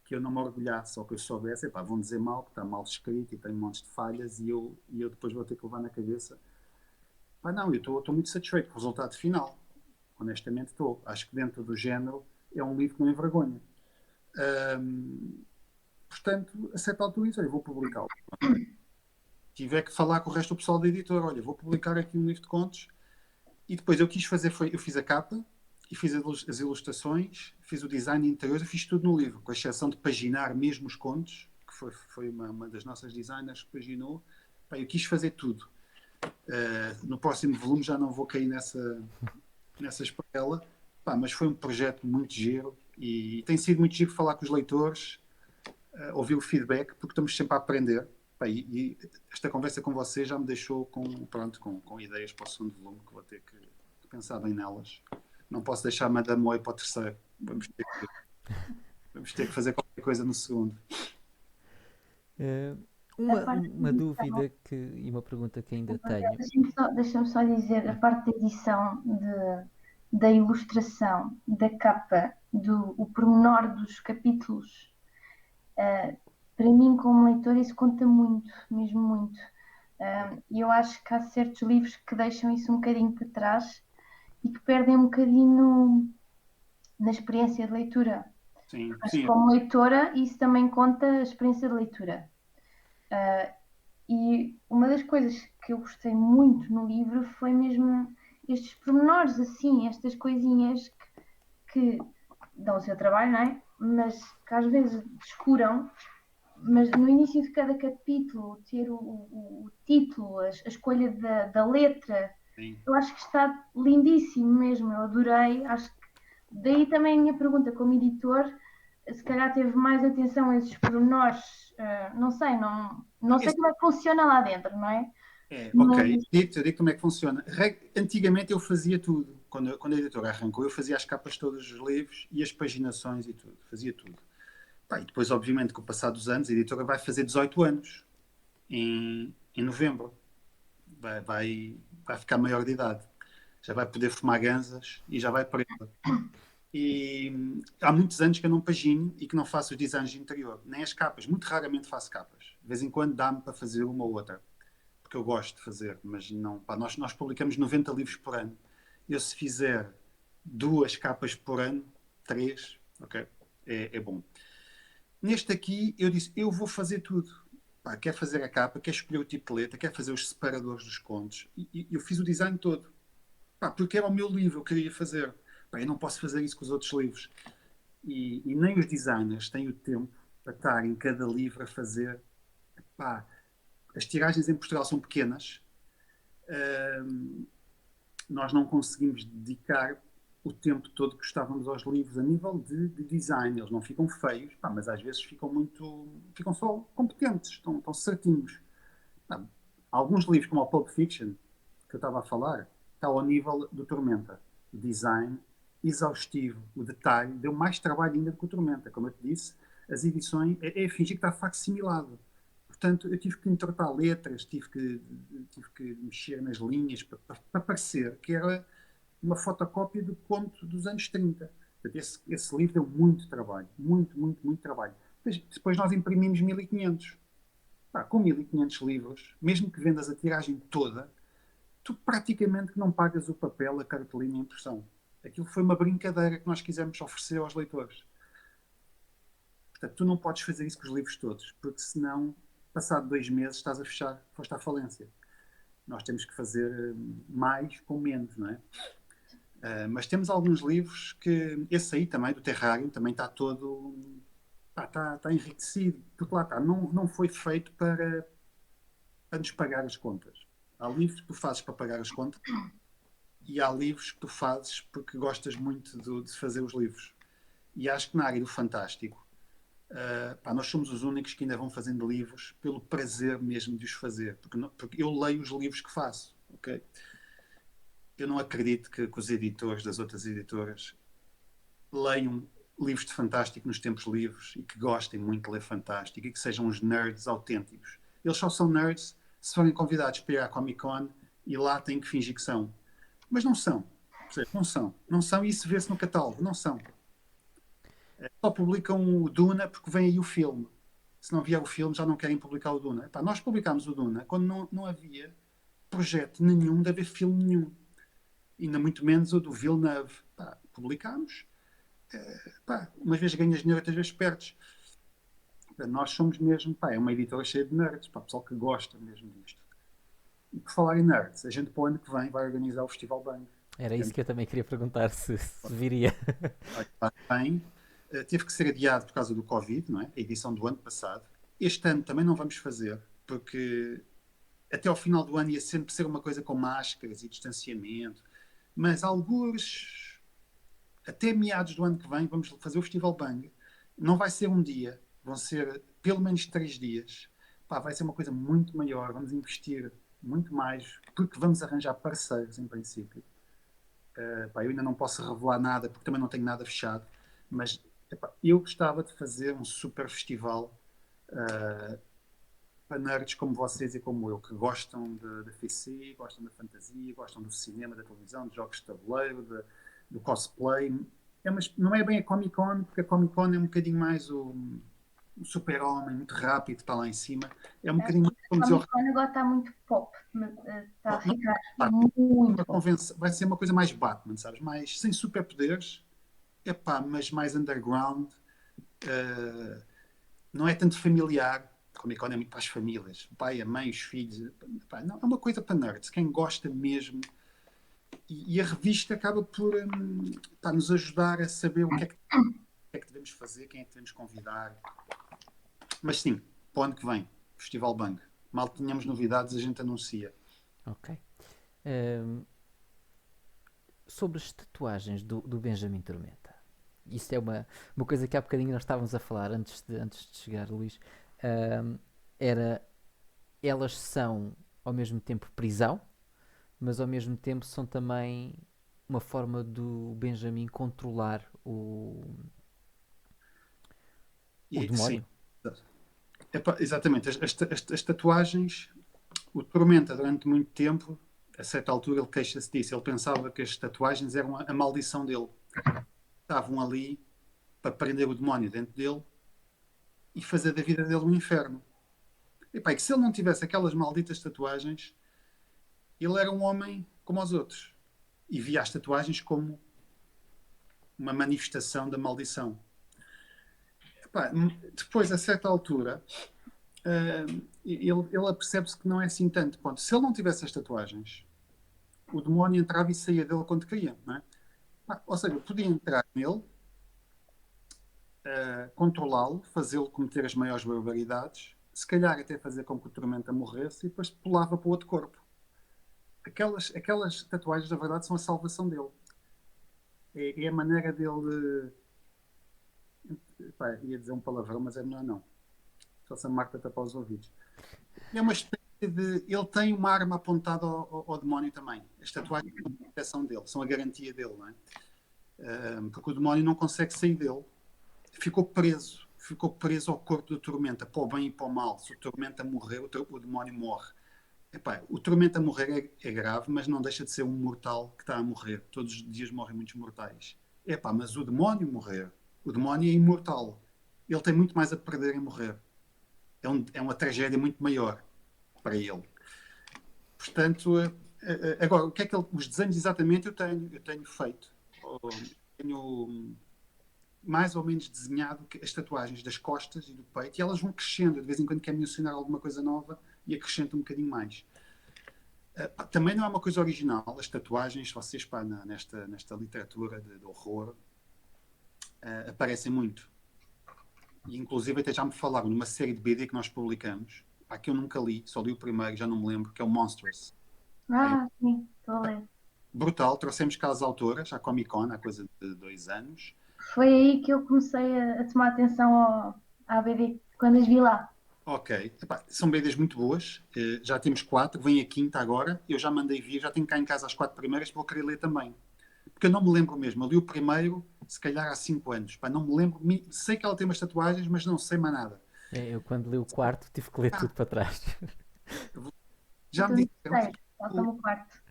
que eu não me orgulhasse ou que eu soubesse, vão dizer mal, porque está mal escrito e tem montes de falhas e eu depois vou ter que levar na cabeça. Não, eu estou muito satisfeito com o resultado final. Honestamente estou. Acho que dentro do género é um livro que não envergonha. Portanto, a certa altura disse, olha, vou publicá-lo. Tiver que falar com o resto do pessoal da editora, olha, vou publicar aqui um livro de contos. E depois eu quis fazer, eu fiz a capa, e fiz as ilustrações, fiz o design interior, eu fiz tudo no livro, com exceção de paginar mesmo os contos, que foi uma das nossas designers que paginou. Eu quis fazer tudo. No próximo volume já não vou cair nessa esparela, mas foi um projeto muito giro e tem sido muito giro falar com os leitores, ouvir o feedback, porque estamos sempre a aprender. E esta conversa com vocês já me deixou com ideias para o segundo volume, que vou ter que pensar bem nelas. Não posso deixar Madame Web para o terceiro. Vamos ter que fazer qualquer coisa no segundo. Uma dúvida e uma pergunta que ainda tenho. Deixa-me só dizer, a parte da edição, da ilustração, da capa, o pormenor dos capítulos, para mim como leitor isso conta muito, mesmo muito. E eu acho que há certos livros que deixam isso um bocadinho para trás e que perdem um bocadinho na experiência de leitura. Sim. Como leitora, isso também conta a experiência de leitura. E uma das coisas que eu gostei muito no livro foi mesmo estes pormenores, assim, estas coisinhas que dão o seu trabalho, não é? Mas que às vezes descuram. Mas no início de cada capítulo, ter o título, a escolha da letra, Sim. eu acho que está lindíssimo mesmo, eu adorei. Acho que daí também a minha pergunta como editor, se calhar teve mais atenção a esses pormenores, não sei como é que funciona lá dentro, não é? Ok, eu digo como é que funciona. Antigamente eu fazia tudo. Quando a editora arrancou, eu fazia as capas de todos os livros e as paginações e tudo. Fazia tudo. E depois, obviamente, com o passar dos anos, a editora vai fazer 18 anos em novembro. Vai ficar maior de idade. Já vai poder fumar ganzas e já vai presa. E há muitos anos que eu não pagino e que não faço os designs de interior, nem as capas. Muito raramente faço capas. De vez em quando dá-me para fazer uma ou outra, porque eu gosto de fazer, mas não. Nós publicamos 90 livros por ano. Eu, se fizer 2 capas por ano, 3, ok, é bom. Neste aqui, eu disse, eu vou fazer tudo. Quer fazer a capa, quer escolher o tipo de letra, quer fazer os separadores dos contos. E eu fiz o design todo. Porque era o meu livro, eu queria fazer. Eu não posso fazer isso com os outros livros. E nem os designers têm o tempo para estar em cada livro a fazer. As tiragens em Portugal são pequenas. Nós não conseguimos dedicar o tempo todo que gostávamos aos livros a nível de design. Eles não ficam feios, mas às vezes ficam só competentes, estão certinhos. Alguns livros, como o Pulp Fiction, que eu estava a falar, está ao nível do Tormenta. O design exaustivo, o detalhe, deu mais trabalho ainda do que o Tormenta. Como eu te disse, as edições é fingir que está facsimilado. Portanto, eu tive que interpretar letras, tive que mexer nas linhas para parecer que era uma fotocópia do conto dos anos 30. Portanto, esse livro deu muito trabalho. Muito, muito, muito trabalho. Depois nós imprimimos 1500. Com 1500 livros, mesmo que vendas a tiragem toda, tu praticamente que não pagas o papel, a cartolina e a impressão. Aquilo foi uma brincadeira que nós quisemos oferecer aos leitores. Portanto, tu não podes fazer isso com os livros todos, porque senão, passado 2 meses, estás a fechar, foste à falência. Nós temos que fazer mais com menos, não é? Mas temos alguns livros que, esse aí também, do Terrário, também está todo, está enriquecido, porque lá está, não foi feito para nos pagar as contas. Há livros que tu fazes para pagar as contas e há livros que tu fazes porque gostas muito de fazer os livros. E acho que na área do fantástico, nós somos os únicos que ainda vão fazendo livros pelo prazer mesmo de os fazer, porque eu leio os livros que faço, ok? Eu não acredito que os editores das outras editoras leiam livros de fantástico nos tempos livres e que gostem muito de ler fantástico e que sejam uns nerds autênticos. Eles só são nerds se forem convidados para ir à Comic Con e lá têm que fingir que são. Mas não são. Não são. Não são e isso vê-se no catálogo. Não são. Só publicam o Duna porque vem aí o filme. Se não vier o filme, já não querem publicar o Duna. Nós publicámos o Duna quando não havia projeto nenhum de haver filme nenhum. Ainda muito menos o do Villeneuve. Publicámos. Umas vezes ganhas dinheiro, outras vezes perdes. Nós somos mesmo, é uma editora cheia de nerds, pessoal que gosta mesmo disto. E por falar em nerds, a gente para o ano que vem vai organizar o Festival Bang. Era isso que eu também queria perguntar, se viria. Bem, teve que ser adiado por causa do Covid, não é? A edição do ano passado. Este ano também não vamos fazer, porque até ao final do ano ia sempre ser uma coisa com máscaras e distanciamento. Mas alguns, até meados do ano que vem, vamos fazer o Festival Bang. Não vai ser um dia, vão ser pelo menos 3 dias. Vai ser uma coisa muito maior, vamos investir muito mais, porque vamos arranjar parceiros em princípio. Eu ainda não posso revelar nada, porque também não tenho nada fechado, mas eu gostava de fazer um super festival para nerds como vocês e como eu, que gostam da ficção, gostam da fantasia, gostam do cinema, da televisão, de jogos de tabuleiro, do cosplay. Não é bem a Comic Con, porque a Comic Con é um bocadinho mais o super-homem, muito rápido, está lá em cima. É um bocadinho mais, como dizer, o Comic Con agora está muito pop, está a ficar muito pop. Vai ser uma coisa mais Batman, sabes? Mais, sem superpoderes, mas mais underground. Não é tanto familiar. Comic Con é muito para as famílias, o pai, a mãe, os filhos. Não, é uma coisa para nerds, quem gosta mesmo. E a revista acaba por nos ajudar a saber o que é que devemos fazer, quem é que devemos convidar. Mas sim, para o ano que vem, Festival Bang. Mal tenhamos novidades, a gente anuncia. Ok. Sobre as tatuagens do Benjamin Tormenta. Isso é uma coisa que há bocadinho nós estávamos a falar antes de chegar, Luís. Elas são ao mesmo tempo prisão, mas ao mesmo tempo são também uma forma do Benjamin controlar o demónio. Exatamente. As tatuagens, o Tormenta durante muito tempo, a certa altura ele queixa-se disso. Ele pensava que as tatuagens eram a maldição dele. Estavam ali para prender o demónio dentro dele e fazer da vida dele um inferno. Que se ele não tivesse aquelas malditas tatuagens, ele era um homem como os outros e via as tatuagens como uma manifestação da maldição. Depois, a certa altura, ele apercebe-se que não é assim tanto. Ponto. Se ele não tivesse as tatuagens, o demónio entrava e saía dele quando queria. Não é? Ou seja, podia entrar nele, controlá-lo, fazê-lo cometer as maiores barbaridades, se calhar até fazer com que o Tormenta morresse e depois pulava para o outro corpo. Aquelas tatuagens, na verdade, são a salvação dele. É a maneira dele... ia dizer um palavrão, mas é melhor não. Só se a Marta tapar os ouvidos. É uma espécie de... Ele tem uma arma apontada ao demónio também. As tatuagens são a proteção dele, são a garantia dele, não é? Porque o demónio não consegue sair dele. Ficou preso ao corpo do Tormenta, para o bem e para o mal. Se o Tormenta morrer, o demónio morre. O Tormenta morrer é grave, mas não deixa de ser um mortal que está a morrer. Todos os dias morrem muitos mortais. Mas o demónio morrer, o demónio é imortal. Ele tem muito mais a perder em morrer. É uma tragédia muito maior para ele. Portanto, Agora, o que é que os desenhos exatamente eu tenho feito. Tenho mais ou menos desenhado as tatuagens das costas e do peito, e elas vão crescendo. De vez em quando quero mencionar alguma coisa nova e acrescento um bocadinho mais. Também não é uma coisa original, as tatuagens, vocês nesta literatura de horror aparecem muito. E inclusive até já me falaram numa série de BD que nós publicamos, que eu nunca li, só li o primeiro, já não me lembro, que é o Monsters. Sim, estou a ler. Brutal, trouxemos cá as autoras, à Comic Con, há coisa de 2 anos. Foi aí que eu comecei a tomar atenção à ABD, quando as vi lá. Ok, são BDs muito boas, já temos 4, vem a quinta agora, eu já mandei vir, já tenho cá em casa as 4 primeiras, vou querer ler também. Porque eu não me lembro mesmo, eu li o primeiro, se calhar há 5 anos, não me lembro, sei que ela tem umas tatuagens, mas não sei mais nada. Eu quando li o quarto tive que ler tudo para trás. Já me disseram, falta-me o quarto.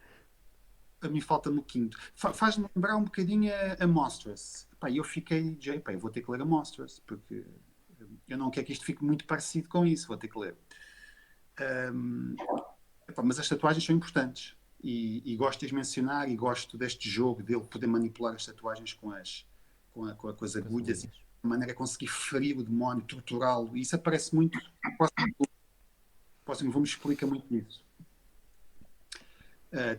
a mim falta-me o quinto. Faz-me lembrar um bocadinho a Monstrous. Eu fiquei, eu vou ter que ler a Monstrous, porque eu não quero que isto fique muito parecido com isso, vou ter que ler. Mas as tatuagens são importantes e gosto de as mencionar e gosto deste jogo dele poder manipular as tatuagens com as agulhas e de maneira a conseguir ferir o demónio, torturá-lo, e isso aparece muito no próximo volume explica muito isso.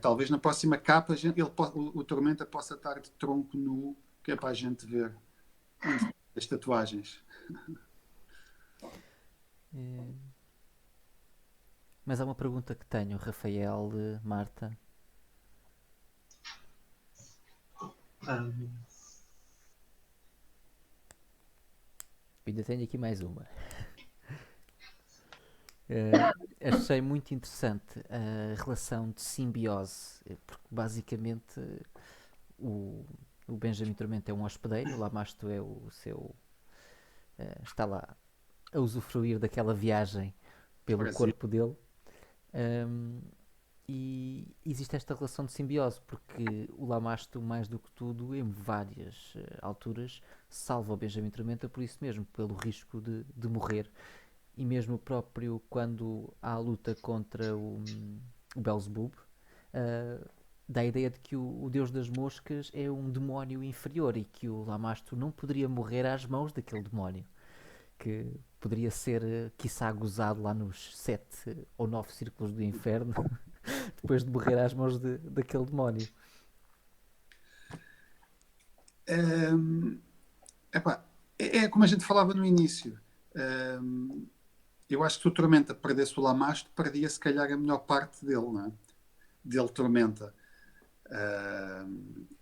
Talvez na próxima capa o Tormenta possa estar de tronco nu, que é para a gente ver as tatuagens. Mas há uma pergunta que tenho, Rafael, Marta. Ainda tenho aqui mais uma. Achei muito interessante a relação de simbiose, porque basicamente o Benjamin Tormenta é um hospedeiro, o Lamasto é o seu... está lá a usufruir daquela viagem pelo corpo dele. E existe esta relação de simbiose, porque o Lamasto, mais do que tudo, em várias alturas, salva o Benjamin Tormenta por isso mesmo, pelo risco de morrer. E mesmo próprio quando há a luta contra o Beelzebub, dá a ideia de que o Deus das Moscas é um demónio inferior e que o Lamasto não poderia morrer às mãos daquele demónio, que poderia ser, quiçá, gozado lá nos 7 ou 9 círculos do inferno depois de morrer às mãos daquele demónio. É como a gente falava no início. Eu acho que se o Tormenta perdesse o Lamasto, perdia se calhar a melhor parte dele, não é? Dele Tormenta.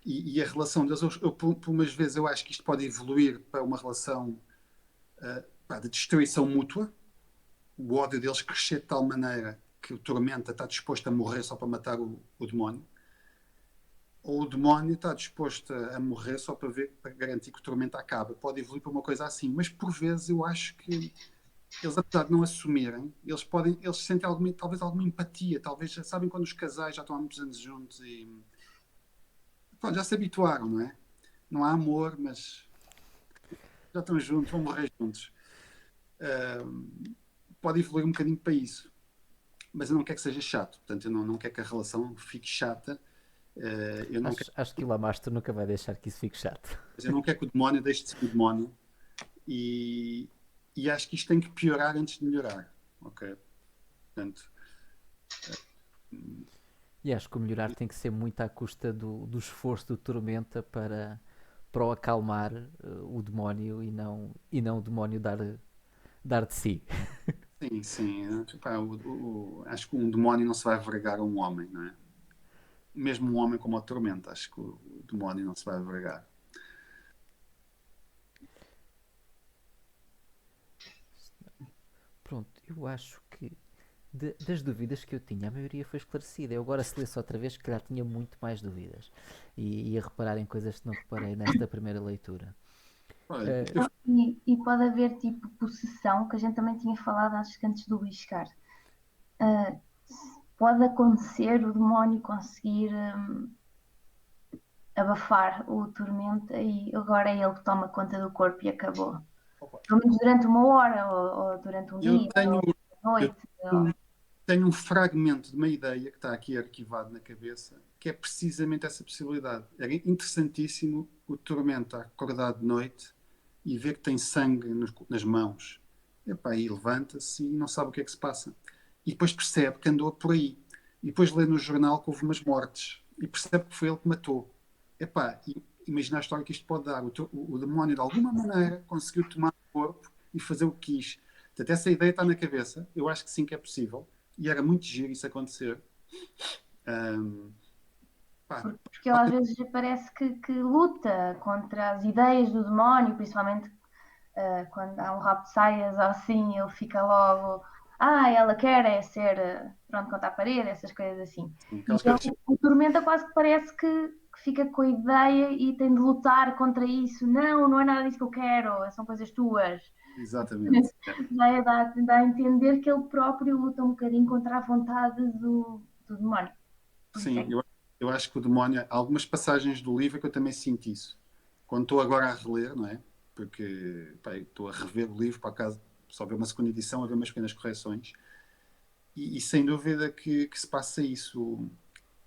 E a relação deles, por umas vezes eu acho que isto pode evoluir para uma relação de destruição mútua, o ódio deles crescer de tal maneira que o Tormenta está disposto a morrer só para matar o demónio, ou o demónio está disposto a morrer só para garantir que o Tormenta acaba. Pode evoluir para uma coisa assim, mas por vezes eu acho que eles, apesar de não assumirem, eles sentem talvez alguma empatia, talvez já sabem quando os casais já estão há muitos anos juntos e pronto, já se habituaram, não é? Não há amor, mas já estão juntos, vão morrer juntos. Pode evoluir um bocadinho para isso, mas eu não quero que seja chato, portanto eu não quero que a relação fique chata. Acho que o Lamasto nunca vai deixar que isso fique chato. Mas eu não quero que o demónio deixe de ser o demónio e acho que isto tem que piorar antes de melhorar, ok? Portanto, e acho que o melhorar tem que ser muito à custa do esforço do Tormenta para o acalmar o demónio e não o demónio dar de si. Sim. Acho que um demónio não se vai vergar a um homem, não é? Mesmo um homem como o Tormenta, acho que o demónio não se vai vergar. Pronto, eu acho que das dúvidas que eu tinha, a maioria foi esclarecida. Eu agora, se lesse outra vez, que já tinha muito mais dúvidas. E ia reparar em coisas que não reparei nesta primeira leitura. E pode haver tipo possessão, que a gente também tinha falado antes do Iscar. Pode acontecer o demónio conseguir abafar o Tormenta e agora é ele que toma conta do corpo e acabou. Pelo menos durante uma hora ou durante um dia ou uma noite. tenho um fragmento de uma ideia que está aqui arquivado na cabeça, que é precisamente essa possibilidade. Era interessantíssimo o Tormenta acordar de noite e ver que tem sangue nas mãos. Epá, e levanta-se e não sabe o que é que se passa. E depois percebe que andou por aí. E depois lê no jornal que houve umas mortes. E percebe que foi ele que matou. Epá, e imagina a história que isto pode dar. O demónio, de alguma maneira, conseguiu tomar o corpo e fazer o que quis. Portanto, essa ideia está na cabeça. Eu acho que sim que é possível. E era muito giro isso acontecer. Um, pá, Porque ele às vezes parece que luta contra as ideias do demónio, principalmente quando há um rabo de saias ou assim, ele fica logo. Ela quer é ser pronto contra a parede, essas coisas assim. E aquelas coisas. o Tormenta quase que parece que fica com a ideia e tem de lutar contra isso. Não, não é nada disso que eu quero, são coisas tuas. Exatamente. Dá a entender que ele próprio luta um bocadinho contra a vontade do demónio. Sim, eu acho que o demónio. Há algumas passagens do livro que eu também sinto isso. Quando estou agora a reler, não é? Porque pá, estou a rever o livro, por acaso, só ver uma segunda edição, a ver umas pequenas correções. E sem dúvida que se passa isso.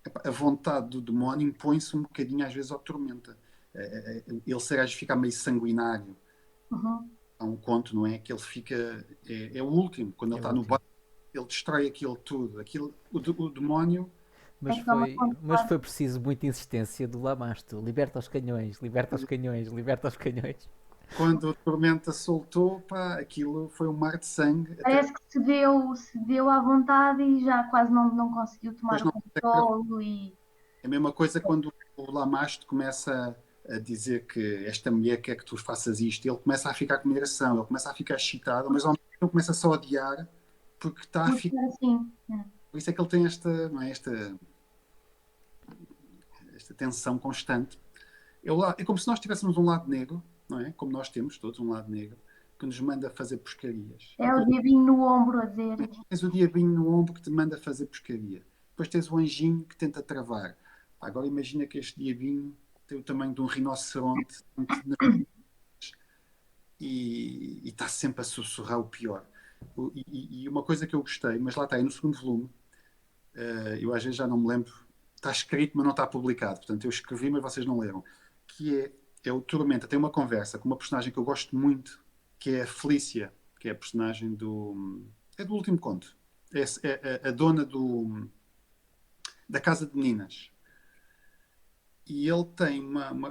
Epá, a vontade do demónio impõe-se um bocadinho às vezes ao Tormenta. Ele às vezes fica meio sanguinário. Uhum. Há um conto, não é? Que ele fica. É o último, quando ele está no bar, ele destrói aquilo tudo. O demónio. Mas foi preciso muita insistência do Lamasto. Liberta os canhões, liberta os canhões, liberta os canhões. Quando o Tormenta soltou, pá, aquilo foi um mar de sangue. Parece que se deu à vontade e já quase não conseguiu tomar Depois o não controle. É a mesma coisa quando o Lamasto começa a dizer que esta mulher quer que tu faças isto, ele começa a ficar com admiração, ele começa a ficar excitado, mas ao mesmo tempo começa só a odiar porque está a ficar. Assim. Por isso é que ele tem esta, não é, esta tensão constante. É como se nós tivéssemos um lado negro, não é? Como nós temos todos um lado negro, que nos manda fazer pescarias. É o diabinho no ombro a dizer. Tens o diabinho no ombro que te manda fazer pescaria. Depois tens o anjinho que tenta travar. Agora imagina que este diabinho tem o tamanho de um rinoceronte e está sempre a sussurrar o pior. E uma coisa que eu gostei, mas lá está, é no segundo volume, eu às vezes já não me lembro, está escrito, mas não está publicado. Portanto, eu escrevi, mas vocês não leram. Que é o Tormenta. Tem uma conversa com uma personagem que eu gosto muito, que é a Felícia, que é a personagem do último conto. É a dona da Casa de Meninas. E ele tem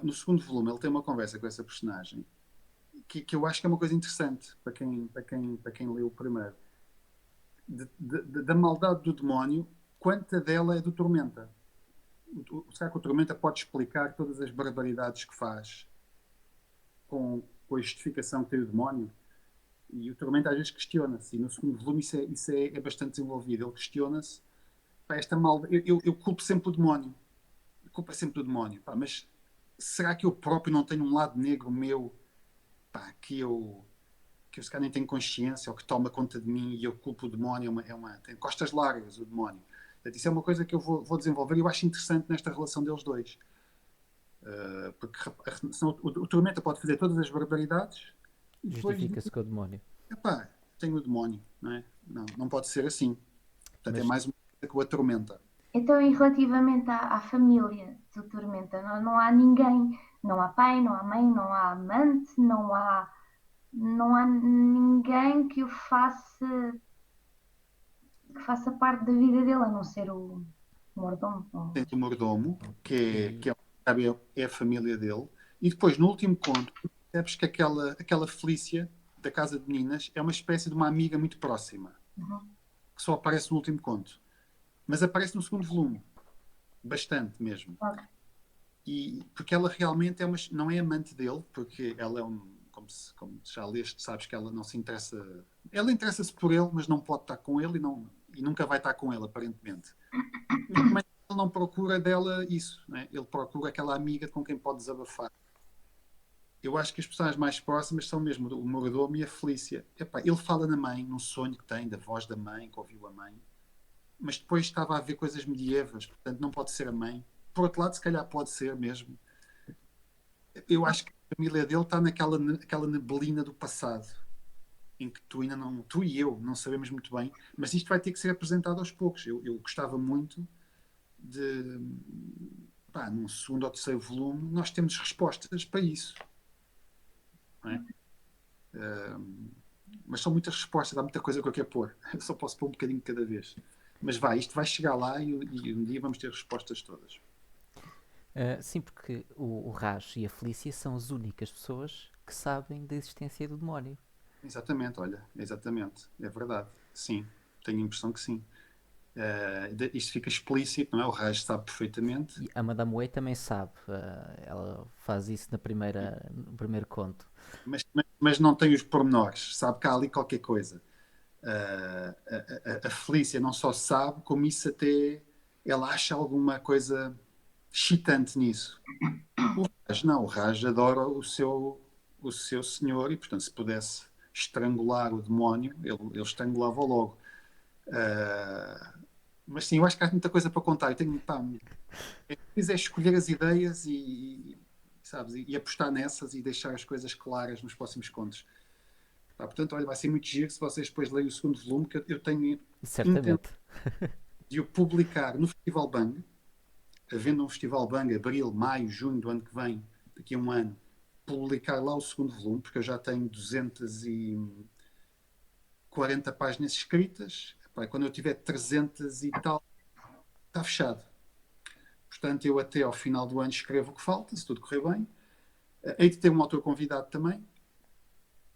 no segundo volume, ele tem uma conversa com essa personagem que eu acho que é uma coisa interessante para quem leu o primeiro. Da maldade do demónio, quanta dela é do Tormenta? Será que o Tormenta pode explicar todas as barbaridades que faz com a justificação que tem o demónio? E o Tormenta às vezes questiona-se, e no segundo volume isso é bastante desenvolvido. Ele questiona-se, pá, esta maldade. Eu culpo sempre o demónio. A culpa é sempre do demónio. Pá, mas será que eu próprio não tenho um lado negro meu, pá, que eu se calhar nem tenho consciência ou que toma conta de mim e eu culpo o demónio? Tem costas largas o demónio. Portanto, isso é uma coisa que eu vou desenvolver e eu acho interessante nesta relação deles dois. Porque senão, o Tormenta pode fazer todas as barbaridades e depois Justifica-se com o demónio. epá, tenho o demónio, não é? Não pode ser assim. Portanto, Mas- é mais uma coisa que o atormenta. Então, e relativamente à família do Tormenta, não há ninguém, não há pai, não há mãe, não há amante, não há ninguém que faça parte da vida dele, a não ser o mordomo. Tem o mordomo, é a família dele, e depois, no último conto, percebes que aquela Felícia da Casa de Meninas é uma espécie de uma amiga muito próxima, que só aparece no último conto. Mas aparece no segundo volume. Bastante mesmo. Ok. Porque ela realmente não é amante dele, porque ela é como já leste, sabes que ela não se interessa. Ela interessa-se por ele, mas não pode estar com ele e nunca vai estar com ele, aparentemente. Mas ele não procura dela isso, né? Ele procura aquela amiga com quem pode desabafar. Eu acho que as pessoas mais próximas são mesmo o mordomo e a Felícia. Epá, ele fala na mãe, num sonho que tem, da voz da mãe, que ouviu a mãe, mas depois estava a ver coisas medievas, portanto não pode ser a mãe. Por outro lado, se calhar pode ser mesmo. Eu acho que a família dele está naquela neblina do passado. em que tu ainda não, tu e eu não sabemos muito bem, mas isto vai ter que ser apresentado aos poucos. Eu gostava muito de, pá, num segundo ou terceiro volume, nós temos respostas para isso, não é? Mas são muitas respostas, há muita coisa que eu quero pôr. Eu só posso pôr um bocadinho de cada vez. Mas isto vai chegar lá e um dia vamos ter respostas todas. Sim, porque o Raj e a Felícia são as únicas pessoas que sabem da existência do demónio. Exatamente, olha, exatamente, é verdade. Sim, tenho a impressão que sim. Isto fica explícito, não é? O Raj sabe perfeitamente, E a Madame Wei também sabe. Ela faz isso no primeiro conto. mas não tem os pormenores, sabe que há ali qualquer coisa. A Felícia não só sabe, como isso até ela acha alguma coisa excitante nisso. O Raj não, o Raj adora o seu senhor e, portanto, se pudesse estrangular o demónio, ele estrangulava logo. Mas sim, eu acho que há muita coisa para contar. Eu tenho, pá, é preciso é escolher as ideias sabes, e apostar nessas e deixar as coisas claras nos próximos contos. Pá, portanto, olha, vai ser muito giro se vocês depois lerem o segundo volume, que eu tenho intenção Certamente. de o publicar no Festival Bang, havendo um Festival Bang, abril, maio, junho do ano que vem, daqui a um ano, publicar lá o segundo volume, porque eu já tenho 240 páginas escritas. Epá, quando eu tiver 300 e tal, está fechado. Portanto, eu até ao final do ano escrevo o que falta, se tudo correr bem. Hei de ter um autor convidado também,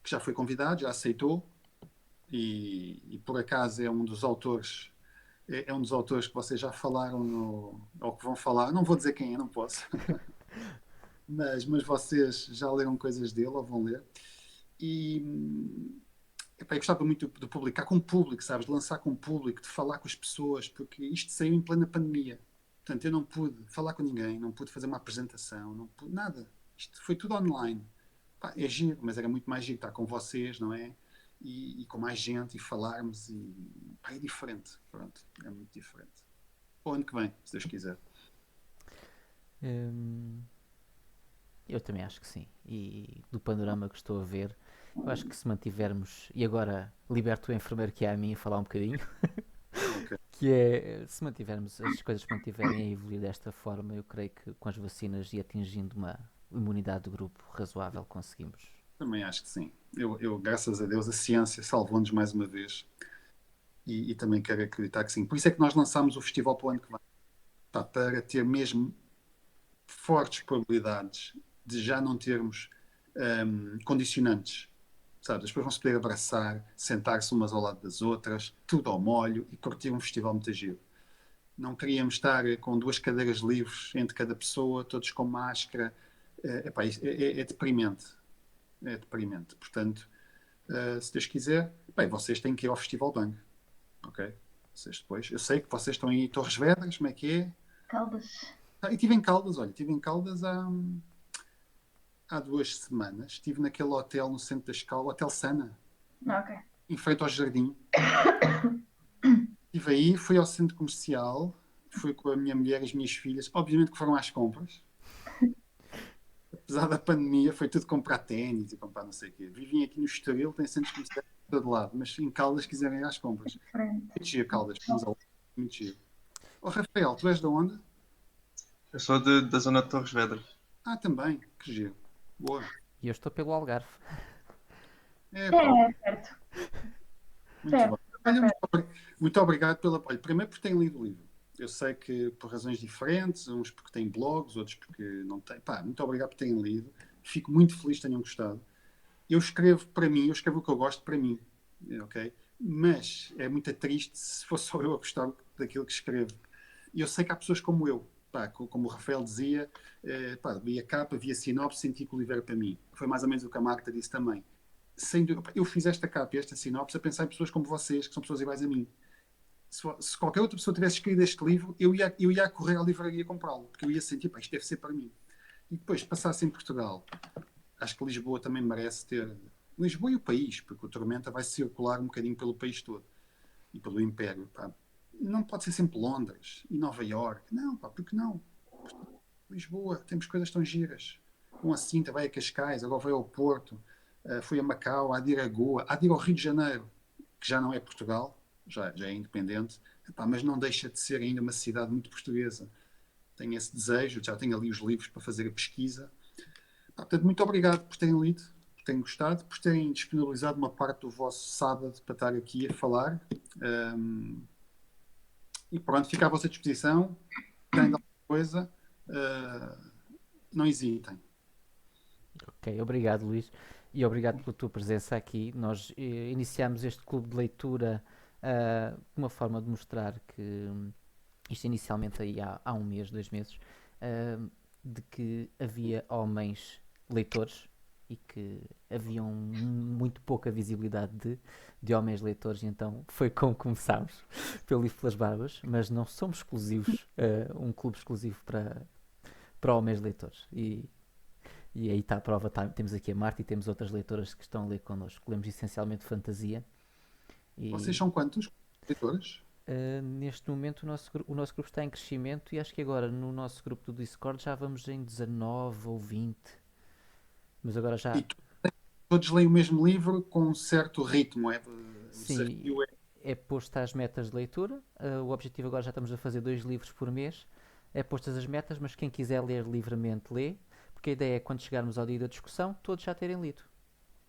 que já foi convidado, já aceitou, e por acaso é um dos autores. É um dos autores que vocês já falaram ou que vão falar. Não vou dizer quem é, não posso. Mas vocês já leram coisas dele ou vão ler. E epá, eu gostava muito de publicar com o público, sabes? De lançar com o público, de falar com as pessoas, porque isto saiu em plena pandemia. Portanto, eu não pude falar com ninguém, não pude fazer uma apresentação, não pude nada. Isto foi tudo online. Pá, é giro, mas era muito mais giro estar com vocês, não é? E com mais gente e falarmos. Pá, é diferente. Pronto, é muito diferente. Para o ano que vem, se Deus quiser. Hum, eu também acho que sim. E do panorama que estou a ver, eu acho que se mantivermos. E agora liberto o enfermeiro que é a mim a falar um bocadinho. Ok. Que é, se mantivermos, as coisas se mantiverem a evoluir desta forma, eu creio que com as vacinas e atingindo uma imunidade do grupo razoável conseguimos. Também acho que sim. Graças a Deus, a ciência salvou-nos mais uma vez e também quero acreditar que sim. Por isso é que nós lançámos o festival para o ano que vem. Pá, para ter mesmo fortes probabilidades de já não termos condicionantes. Sabe? As pessoas vão se poder abraçar, sentar-se umas ao lado das outras, tudo ao molho e curtir um festival muito giro. Não queríamos estar com duas cadeiras livres entre cada pessoa, todos com máscara. É deprimente. É deprimente. Portanto, se Deus quiser, bem, vocês têm que ir ao Festival Bang. Ok? Vocês depois. Eu sei que vocês estão aí em Torres Vedras, como é que é? Caldas. E estive em Caldas, olha, estive em Caldas há 2 semanas. Estive naquele hotel no centro da escola, Hotel Sana, Ok. em frente ao jardim. Estive aí, fui ao centro comercial, fui com a minha mulher e as minhas filhas, obviamente que foram às compras. Apesar da pandemia, foi tudo comprar ténis e comprar não sei o quê. Vivem aqui no Estoril, tem centros comerciais de todo lado, mas em Caldas quiserem ir às compras. Diferente. Muito giro, Caldas, vamos ao muito giro. Oh, Rafael, tu és de onde? Eu sou da zona de Torres Vedras. Ah, também, que giro. Boa. E eu estou pelo Algarve. É, pá, É, certo. muito Certo. bom. Olha, muito obrigado pelo apoio. Primeiro porque têm lido o livro. Eu sei que por razões diferentes, uns porque têm blogs, outros porque não têm. Pá, muito obrigado por terem lido. Fico muito feliz que tenham gostado. Eu escrevo para mim, eu escrevo o que eu gosto para mim, ok? Mas é muito triste se fosse só eu a gostar daquilo que escrevo. E eu sei que há pessoas como eu, pá, como o Rafael dizia, pá, vi a capa, vi a sinopse, senti que o livro era para mim. Foi mais ou menos o que a Marta disse também. Eu fiz esta capa e esta sinopse a pensar em pessoas como vocês, que são pessoas iguais a mim. Se qualquer outra pessoa tivesse escrito este livro, eu ia correr à livraria comprá-lo, porque eu ia sentir, pá, isto deve ser para mim. E depois, passasse em Portugal, acho que Lisboa também merece ter. Lisboa e o país, porque o Tormenta vai circular um bocadinho pelo país todo e pelo Império. Pá. Não pode ser sempre Londres e Nova Iorque. Não, pá, porque não? Lisboa, temos coisas tão giras. Com a Cinta vai a Cascais, agora vai ao Porto. fui a Macau, há de ir a Goa, há de ir ao Rio de Janeiro, que já não é Portugal, já é independente, epá, mas não deixa de ser ainda uma cidade muito portuguesa. Tenho esse desejo, já tenho ali os livros para fazer a pesquisa. Portanto, muito obrigado por terem lido, por terem gostado, por terem disponibilizado uma parte do vosso sábado para estar aqui a falar. E pronto, fica à vossa disposição. Tem alguma coisa, não hesitem. Ok, obrigado, Luís, e obrigado pela tua presença aqui. Nós iniciámos este clube de leitura uma forma de mostrar que isto inicialmente aí há um mês, 2 meses, de que havia homens leitores e que havia muito pouca visibilidade de homens leitores, e então foi como começámos, pelo Livro pelas Barbas, mas não somos exclusivos, um clube exclusivo para homens leitores. E aí está a prova, temos aqui a Marta e temos outras leitoras que estão a ler connosco. Lemos essencialmente fantasia. Vocês E são quantos leitores? neste momento o nosso grupo está em crescimento e acho que agora no nosso grupo do Discord já vamos em 19 ou 20. Mas agora já. E todos leem o mesmo livro com um certo ritmo. O Sim, desafio é posto as metas de leitura. O objetivo agora já estamos a fazer 2 livros por mês. É postas as metas, mas quem quiser ler livremente lê. Porque a ideia é quando chegarmos ao dia da discussão, todos já terem lido.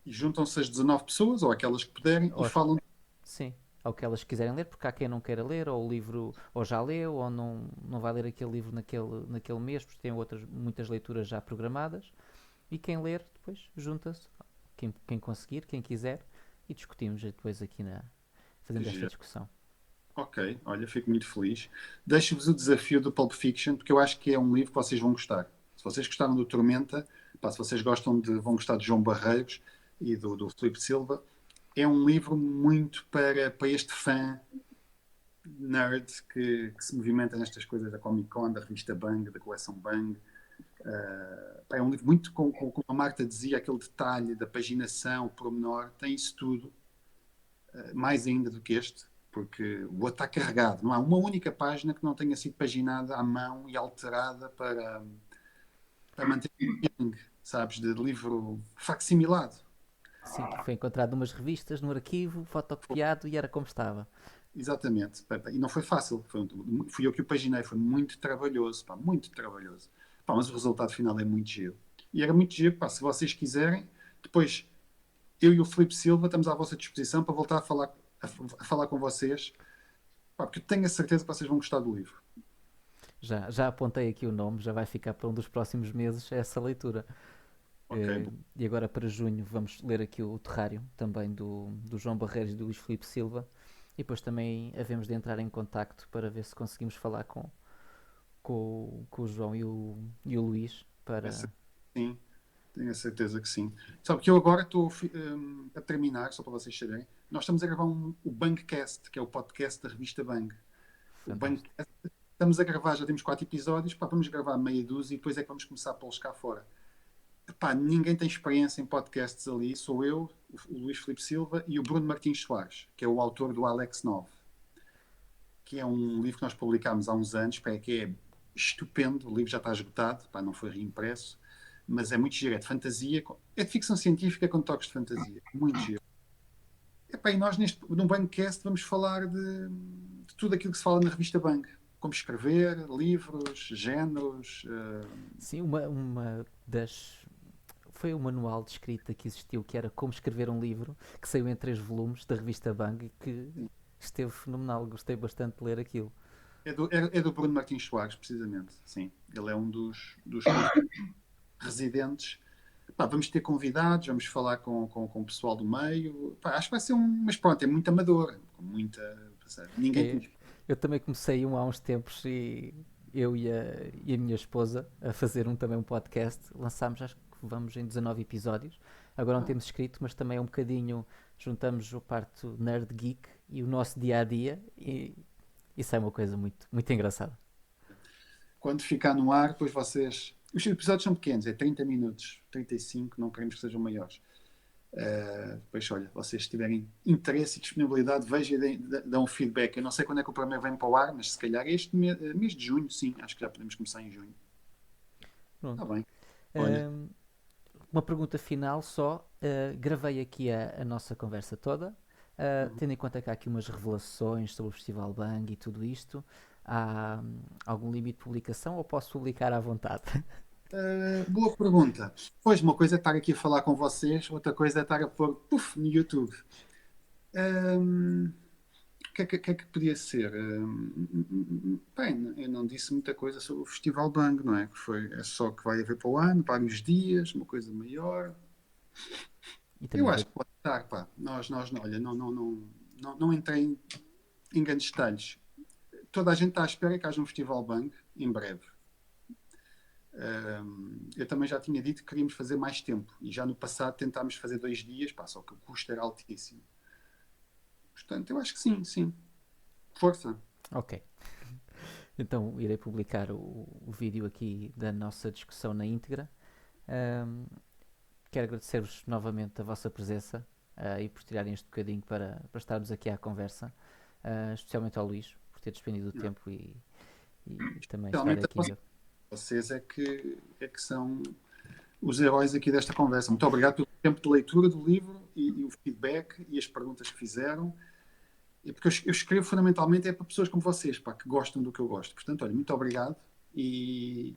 E juntam-se as 19 pessoas, ou aquelas que puderem, e Ou falam. sim, ao que elas quiserem ler, porque há quem não queira ler, ou o livro ou já leu, ou não vai ler aquele livro naquele mês, porque tem muitas leituras já programadas. E quem ler, depois junta-se, quem conseguir, quem quiser, e discutimos depois aqui fazendo esta discussão. Ok, olha, fico muito feliz. Deixo-vos o desafio do Pulp Fiction, porque eu acho que é um livro que vocês vão gostar. Se vocês gostaram do Tormenta, se vocês vão gostar de João Barreiros e do Filipe Silva, é um livro muito para este fã nerd que se movimenta nestas coisas da Comic Con, da revista Bang, da coleção Bang. É um livro muito, como a Marta dizia, aquele detalhe da paginação, o pormenor, tem isso tudo, mais ainda do que este, porque o outro está carregado. Não há uma única página que não tenha sido paginada à mão e alterada para manter o feeling, sabes, de livro facsimilado. Sim, que foi encontrado numas revistas, no arquivo, fotocopiado e era como estava. Exatamente. E não foi fácil. Fui eu que o paginei. Foi muito trabalhoso. Pá, muito trabalhoso. Pá, mas o resultado final é muito giro. E era muito giro. Pá, se vocês quiserem, depois eu e o Filipe Silva estamos à vossa disposição para voltar a falar com vocês. Pá, porque eu tenho a certeza que vocês vão gostar do livro. Já apontei aqui o nome, já vai ficar para um dos próximos meses essa leitura. Ok, bom. E agora para junho vamos ler aqui o Terrário, também do João Barreiros e do Luís Filipe Silva. E depois também havemos de entrar em contacto para ver se conseguimos falar com o João e o Luís para. Sim, tenho a certeza que sim. Sabe que eu agora estou a terminar, só para vocês saberem, nós estamos a gravar o Bangcast, que é o podcast da revista Bang. O Fantástico. Bangcast, estamos a gravar, já temos 4 episódios, pá, vamos gravar meia dúzia e depois é que vamos começar a pô-los cá fora. Epá, ninguém tem experiência em podcasts ali, sou eu, o Luís Filipe Silva e o Bruno Martins Soares, que é o autor do Alex 9, que é um livro que nós publicámos há uns anos, pá, que é estupendo, o livro já está esgotado, pá, não foi reimpresso, mas é muito giro, é de fantasia, é de ficção científica com toques de fantasia, muito giro. Epá, e nós no Bangcast vamos falar de tudo aquilo que se fala na revista Bang, como escrever, livros, géneros. Sim, uma das. Foi o manual de escrita que existiu, que era Como Escrever um Livro, que saiu em 3 volumes da revista Bang e que esteve fenomenal. Gostei bastante de ler aquilo. É do Bruno Martins Soares, precisamente, sim. Ele é um dos residentes. Pá, vamos ter convidados, vamos falar com o pessoal do meio. Pá, acho que vai ser mas pronto, é muito amador, com muita. Ninguém É, tem. eu também comecei há uns tempos e eu e a minha esposa a fazer também um podcast. Lançámos, acho que vamos em 19 episódios. Agora não temos escrito, mas também é um bocadinho. Juntamos o parte nerd geek e o nosso dia a dia e isso é uma coisa muito, muito engraçada. Quando ficar no ar, depois vocês. Os episódios são pequenos, é 30 minutos, 35, não queremos que sejam maiores. Depois, olha, vocês tiverem interesse e disponibilidade, vejam e dão um feedback. Eu não sei quando é que o programa vem para o ar, mas se calhar este mês de junho, sim, acho que já podemos começar em junho. Está Pronto. bem. Olha, Uma pergunta final só. gravei aqui a nossa conversa toda, tendo em conta que há aqui umas revelações sobre o Festival Bang e tudo isto. Há algum limite de publicação ou posso publicar à vontade? Boa pergunta. Pois, uma coisa é estar aqui a falar com vocês, outra coisa é estar a pôr no YouTube. O que é que podia ser? Bem, eu não disse muita coisa sobre o Festival Bang, não é? É só que vai haver para o ano, vários dias, uma coisa maior. E também Eu acho que pode estar, pá. Olha, não entrei em grandes detalhes. Toda a gente está à espera que haja um Festival Bang em breve. Eu também já tinha dito que queríamos fazer mais tempo e já no passado tentámos fazer 2 dias, pá, só que o custo era altíssimo. Portanto, eu acho que sim. Força. Ok. Então irei publicar o vídeo aqui da nossa discussão na íntegra. Quero agradecer-vos novamente a vossa presença e por tirarem este bocadinho para estarmos aqui à conversa, especialmente ao Luís, por ter despendido o tempo e também estar Realmente aqui. vocês é que são os heróis aqui desta conversa. Muito obrigado pelo tempo de leitura do livro e o feedback e as perguntas que fizeram. E porque eu escrevo fundamentalmente é para pessoas como vocês, pá, que gostam do que eu gosto. Portanto, olha, muito obrigado e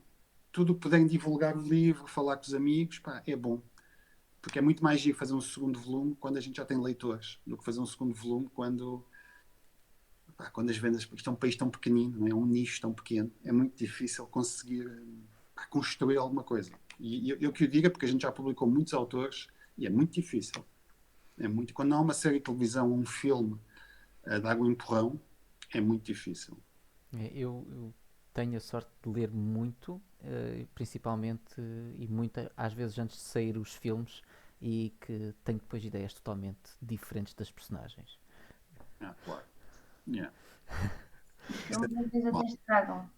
tudo o que puderem divulgar o livro, falar com os amigos, pá, é bom. Porque é muito mais giro fazer um segundo volume quando a gente já tem leitores do que fazer um segundo volume quando as vendas, porque isto é um país tão pequenino, não é? Um nicho tão pequeno, é muito difícil conseguir construir alguma coisa. E eu que o diga, porque a gente já publicou muitos autores e é muito difícil. Quando não há uma série de televisão ou um filme a dar um empurrão, é muito difícil. Eu tenho a sorte de ler muito, principalmente e às vezes antes de sair os filmes, e que tenho depois ideias totalmente diferentes das personagens. Claro. Yeah. Muitas vezes até estragam,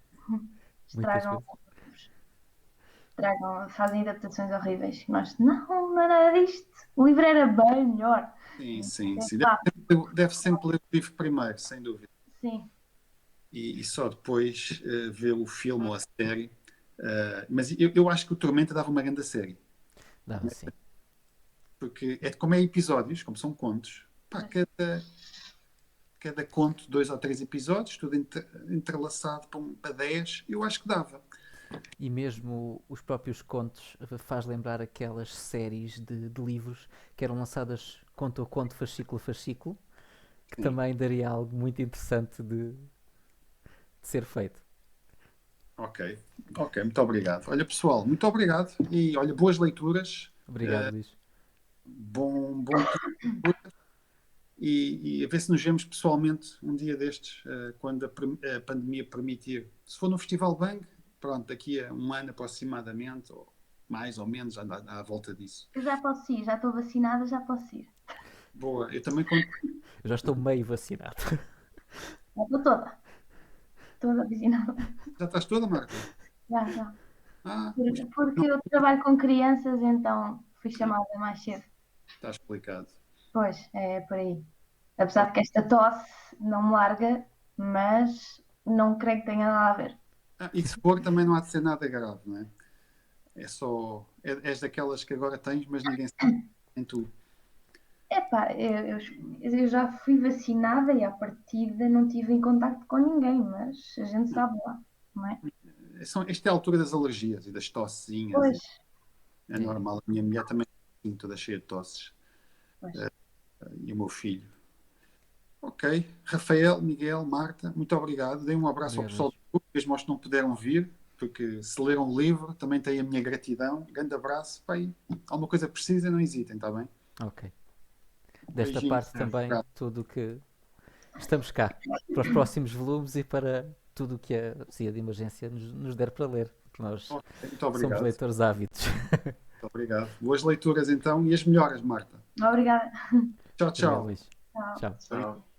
fazem adaptações horríveis. Nós, não é nada disto. O livro era bem melhor. Sim. Deve sempre ler o livro primeiro, sem dúvida. Sim. E só depois ver o filme ou a série. Mas eu acho que o Tormenta dava uma grande série. Dava, sim. Porque como é episódios, como são contos, pá, cada conto, 2 ou 3 episódios, tudo entrelaçado para 10, eu acho que dava. E mesmo os próprios contos faz lembrar aquelas séries de livros que eram lançadas conto a conto, fascículo a fascículo, que também daria algo muito interessante de ser feito. Ok, muito obrigado. Olha, pessoal, muito obrigado e olha, boas leituras. Obrigado, Luís. Bom e a ver se nos vemos pessoalmente um dia destes, quando a pandemia permitir. Se for no Festival Bang, pronto, daqui a um ano aproximadamente, ou mais ou menos, à volta disso. Eu já posso ir, já estou vacinada, já posso ir. Boa, eu também conto. Eu já estou meio vacinado. Já estou toda vacinada. Já estás toda, Marta? Já. Ah, Porque eu trabalho com crianças, então fui chamada mais cedo. está explicado. Pois, é por aí. Apesar de que esta tosse não me larga, mas não creio que tenha nada a ver. E se for, também não há de ser nada grave, não é? É só. És daquelas que agora tens, mas ninguém sabe, nem tu. Epá, eu já fui vacinada e à partida não tive em contacto com ninguém, mas a gente sabe lá, não é? Esta é a altura das alergias e das tossezinhas. Pois. É normal. A minha mulher também é toda cheia de tosses. E o meu filho. Ok. Rafael, Miguel, Marta, muito obrigado. Dei um abraço ao pessoal do grupo, mesmo aos que não puderam vir, porque se leram o livro, também têm a minha gratidão. Grande abraço. Pai, alguma coisa precisa, não hesitem, está bem? Ok. Desta Beijinho. parte também, tudo o que estamos cá para os próximos volumes e para tudo o que a CIA de Emergência nos der para ler, porque nós somos leitores ávidos. Muito obrigado. Boas leituras então e as melhoras, Marta. Obrigada. Tchau. Obrigado, Luís. Tchau. Tchau.